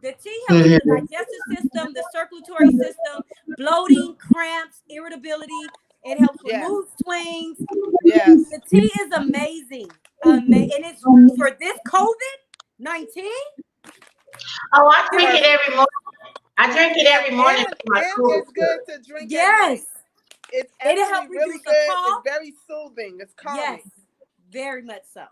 The tea helps Mhm. the digestive system, the circulatory system, bloating, cramps, irritability. It helps with Yes. mood swings. Yes. The tea is amazing. And it's for this COVID-19. Oh, I drink it Perfect. every morning. I drink it Yeah, every morning with my and cool. it's good to drink at Yes. night. It's It'll actually help really reduce the good. It's cough. very soothing. It's Yes, calming. very much so.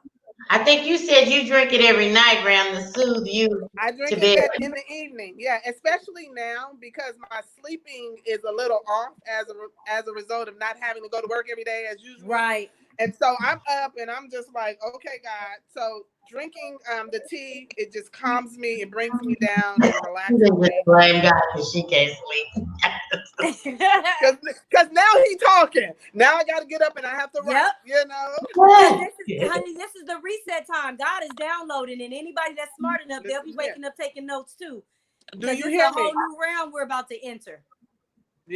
I think you said you drink it every night, Graham, to soothe you I to drink it bed. in the evening. Yeah, especially now because my sleeping is a little off as a result of not having to go to work every day as usual. Right. And so I'm up and I'm just like, okay, God. So drinking the tea, it just calms me, it brings me down and You relaxes can just me. blame God because she can't sleep. Cause now he talking. Now I gotta get up and I have to write. Yep. You know. Because honey, this is the reset time. God is downloading, and anybody that's smart enough, they'll be Listen here. waking up taking notes too. Do Because you it's hear a whole me? new realm we're about to enter.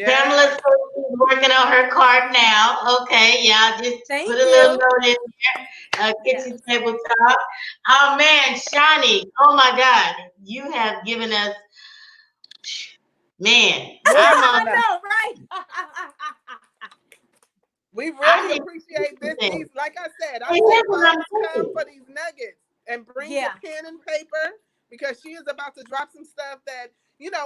Pamela Yeah. says she's working on her card now. Okay, yeah, just Thank put a little you. note in there. Yes. Kitchen table talk. Oh man, Shawne, oh my God, you have given us, man, What I'm I on. I know. know, right? We I really need appreciate this. to. These, like I said, I Hey, say here's what I'm always come saying. for these nuggets and bring your Yeah. pen and paper because she is about to drop some stuff that,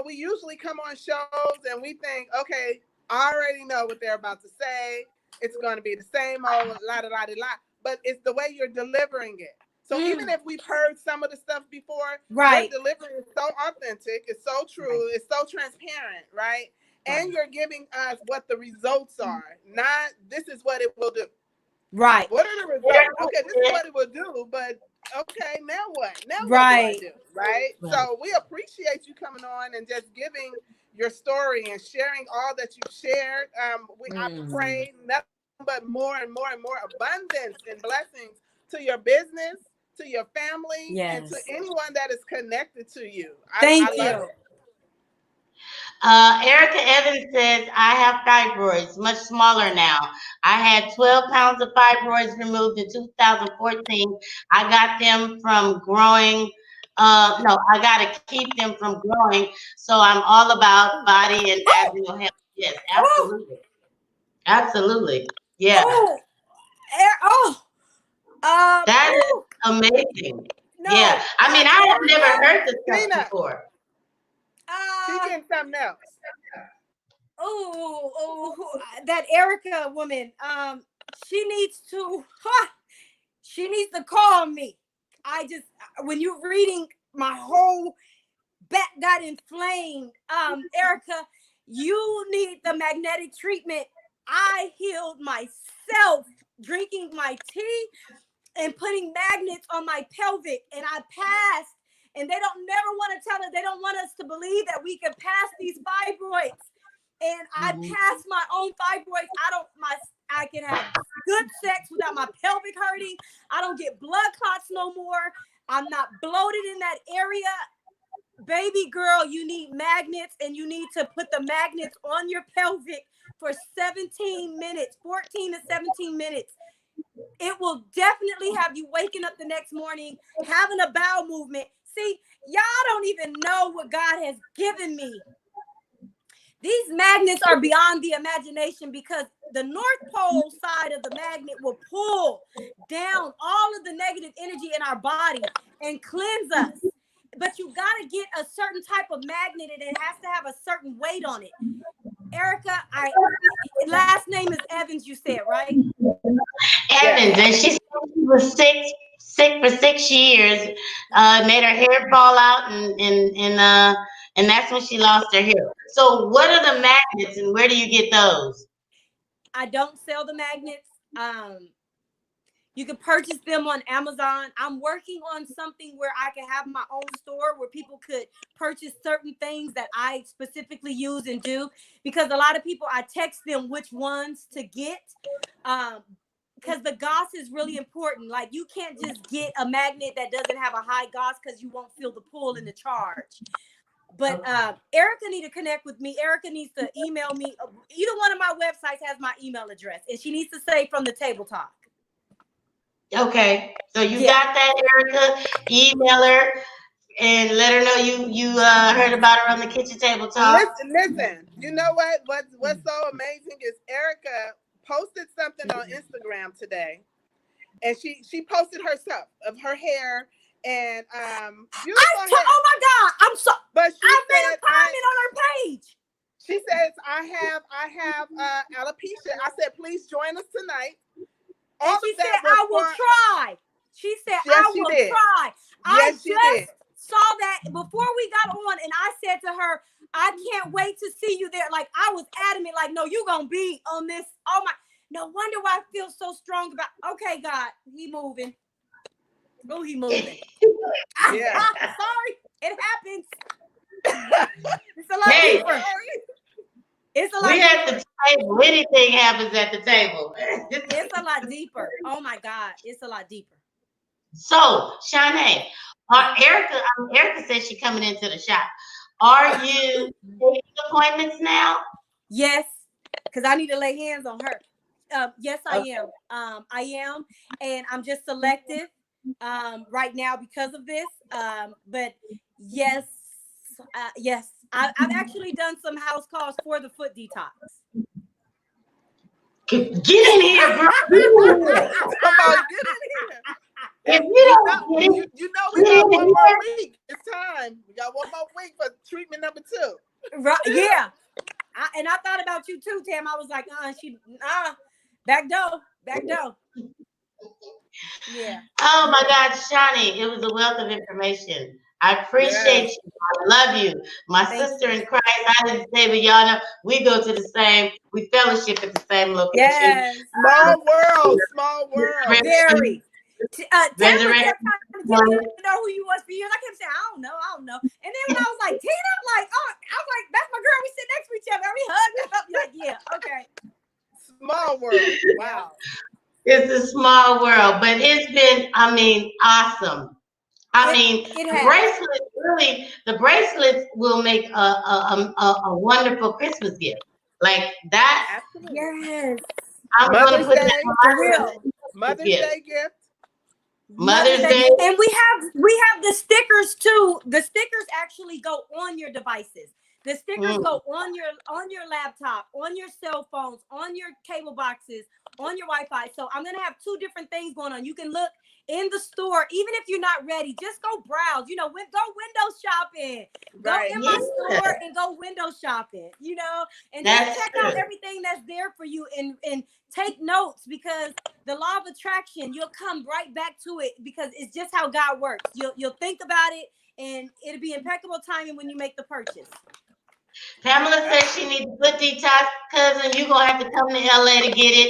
we usually come on shows and we think, okay, I already know what they're about to say. It's going to be the same old la da la da la, but it's the way you're delivering it. So even if we've heard some of the stuff before, Right. your delivery is so authentic, it's so true, it's so transparent, right? And you're giving us what the results are, not this is what it will do. Right. What are the results? Okay, this is what it will do, but okay, now what? Now what do I do? Right? So we appreciate you coming on and just giving your story and sharing all that you shared. I pray nothing but more and more and more abundance and blessings to your business, to your family, and to anyone that is connected to you. Thank I you. love it. Erica Evans says, I have fibroids, much smaller now. I had 12 pounds of fibroids removed in 2014. I got them from growing. No, I got to keep them from growing. So I'm all about body and vaginal health. Yes, absolutely. Absolutely. Yeah. That is amazing. No. Yeah. I mean, I have never heard this stuff Tina, before. she getting something else. That Erica woman. She needs to call me. When you're reading, my whole back got inflamed. Erica, you need the magnetic treatment. I healed myself drinking my tea and putting magnets on my pelvic, and I passed. And they don't never want to tell us. They don't want us to believe that we can pass these fibroids. And I passed my own fibroids. I can have good sex without my pelvic hurting. I don't get blood clots no more. I'm not bloated in that area. Baby girl, you need magnets, and you need to put the magnets on your pelvic for 17 minutes, 14 to 17 minutes. It will definitely have you waking up the next morning, having a bowel movement. See, y'all don't even know what God has given me. These magnets are beyond the imagination because the North Pole side of the magnet will pull down all of the negative energy in our body and cleanse us. But you got to get a certain type of magnet, and it has to have a certain weight on it. Erica, last name is Evans, you said, right? Evans, and she was sick for 6 years. Made her hair fall out, and that's when she lost her hair. So, what are the magnets, and where do you get those? I don't sell the magnets. You can purchase them on Amazon. I'm working on something where I can have my own store where people could purchase certain things that I specifically use and do. Because a lot of people, I text them which ones to get. because the Goss is really important. Like you can't just get a magnet that doesn't have a high Goss because you won't feel the pull and the charge. But Erica need to connect with me. Erica needs to email me. Either one of my websites has my email address, and she needs to say from the table talk. Okay, so you got that, Erica? Email her and let her know you heard about her on the kitchen table talk. Listen. You know what? What's so amazing is Erica posted something on Instagram today, and she posted herself of her hair and beautiful hair. Oh my God, I'm so. But she I made said, a comment on her page. She says, I have alopecia. I said, please join us tonight. And she said, I will try. She said, I will try. Yes, she did. Saw that before we got on, and I said to her, I can't wait to see you there. Like, I was adamant, like, no, you're going to be on this. Oh, my. No wonder why I feel so strong about. Okay, God, he moving. Oh, he moving. Yeah. Sorry, it happens. It's a lot deeper. It's a lot deeper. At the table. Anything happens at the table. It's a lot deeper. Oh my God, it's a lot deeper. So, Shawne, Erica says she's coming into the shop. Are you taking appointments now? Yes, because I need to lay hands on her. Yes, I am. I am, and I'm just selective right now because of this. But yes, yes, I've actually done some house calls for the foot detox. Get in here, bro. Come on, get in here. If you don't you know we got one more week. It's time. We got one more week for treatment number 2. Right? Yeah. I thought about you too, Tam. I was like, back door. Yeah. Oh my God, Shawne, it was a wealth of information. I appreciate you. I love you. My sister in Christ, I didn't say, but y'all know we go to the same, we fellowship at the same location. Yes. Small world. Very. Tamara Resurrect. kept trying to get me to know who you was for years. I kept saying, I don't know. And then when I was like, Tina, I was like, that's my girl. We sit next to each other. We hug up. Like, yeah, okay. Small world. Wow. It's a small world, but it's been, awesome. The bracelets will make a wonderful Christmas gift. Like that. Absolutely. Yes. I'm going to put that on my real Mother's Day gift. Mother's Day. And we have the stickers too. The stickers actually go on your devices. The stickers go on your laptop, on your cell phones, on your cable boxes, on your Wi-Fi. So I'm gonna have 2 different things going on. You can look in the store, even if you're not ready. Just go browse. Go window shopping. Go in my store and go window shopping. And just check out everything that's there for you and take notes, because the law of attraction, you'll come right back to it, because it's just how God works. You'll think about it, and it'll be impeccable timing when you make the purchase. Pamela says she needs to put detox, cousin. You're going to have to come to LA to get it.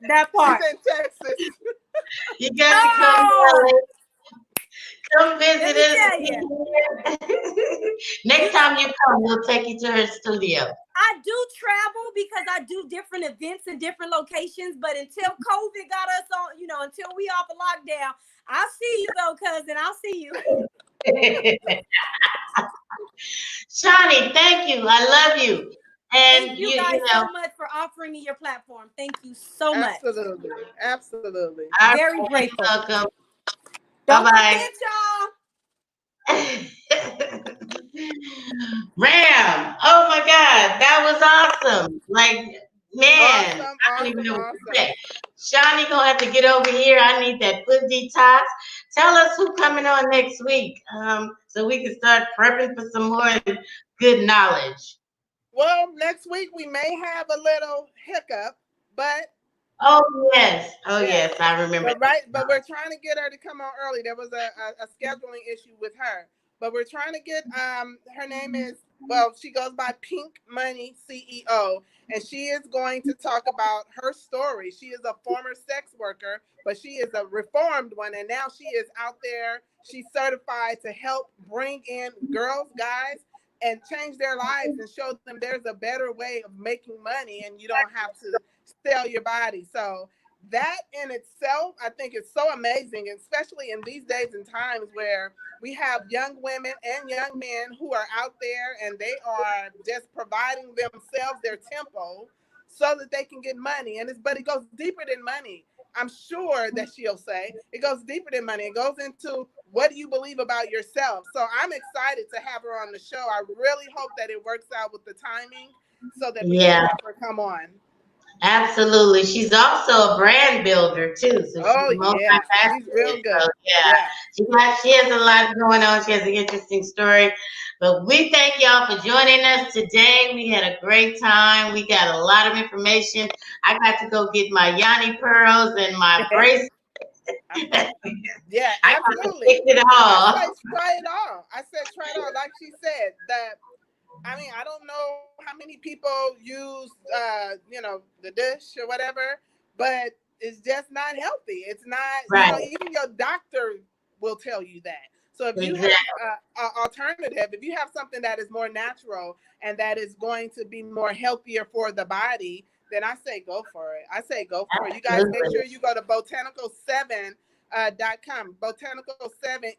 That part. She's in Texas. You got to come to LA. Come visit us. Next time you come, we'll take you to her studio. I do travel because I do different events in different locations, but until COVID got us on, until we off a lockdown, I'll see you though, cousin. I'll see you. Shawne, thank you. I love you. And thank you guys so much for offering me your platform. Thank you so much. Absolutely. Very grateful. Welcome. Don't Bye-bye. forget, y'all. Ram. Oh my God. That was awesome. Like, man. Awesome, I don't even know what to say. Shawne gonna have to get over here. I need that foot detox. Tell us who's coming on next week, so we can start prepping for some more good knowledge. Well, next week we may have a little hiccup, but yes, I remember. But we're trying to get her to come on early. There was a scheduling issue with her, but we're trying to get her name is, she goes by Pink Money CEO, and she is going to talk about her story. She is a former sex worker, but she is a reformed one, and now she is out there. She's certified to help bring in girls, guys, and change their lives and show them there's a better way of making money, and you don't have to sell your body. So that in itself, I think is so amazing, especially in these days and times where we have young women and young men who are out there and they are just providing themselves their tempo so that they can get money. And it's but it goes deeper than money. I'm sure that she'll say it goes deeper than money. It goes into what do you believe about yourself. So I'm excited to have her on the show. I really hope that it works out with the timing so that we can Yeah, have her come on. absolutely. She's also a brand builder too, so she's Oh yeah, she's real multifaceted. good. So yeah, Yeah. she has a lot going on. She has an interesting story. But we thank y'all for joining us today. We had a great time. We got a lot of information. I got to go get my Yanni pearls and my bracelet. Yeah, I got to fix absolutely. it I all. say try it all. I said try it all. Like she said, that I mean, I don't know how many people use the dish or whatever, but it's just not healthy. It's not, Right. even your doctor will tell you that. So if you Exactly. have an alternative, if you have something that is more natural and that is going to be more healthier for the body, then I say go for it. I say go for it. You guys make Absolutely. sure you go to botanical7.com. Botanical7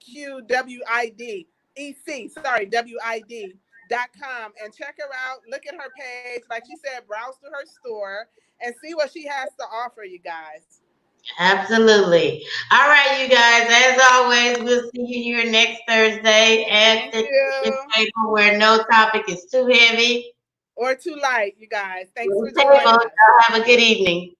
EQWID. EC, sorry, WID.com, and check her out. Look at her page. Like she said, browse through her store and see what she has to offer you guys. Absolutely. All right, you guys. As always, we'll see you here next Thursday at Thank the kitchen you. table where no topic is too heavy. Or too light, you guys. Thanks Little for table. joining us. Y'all have a good evening.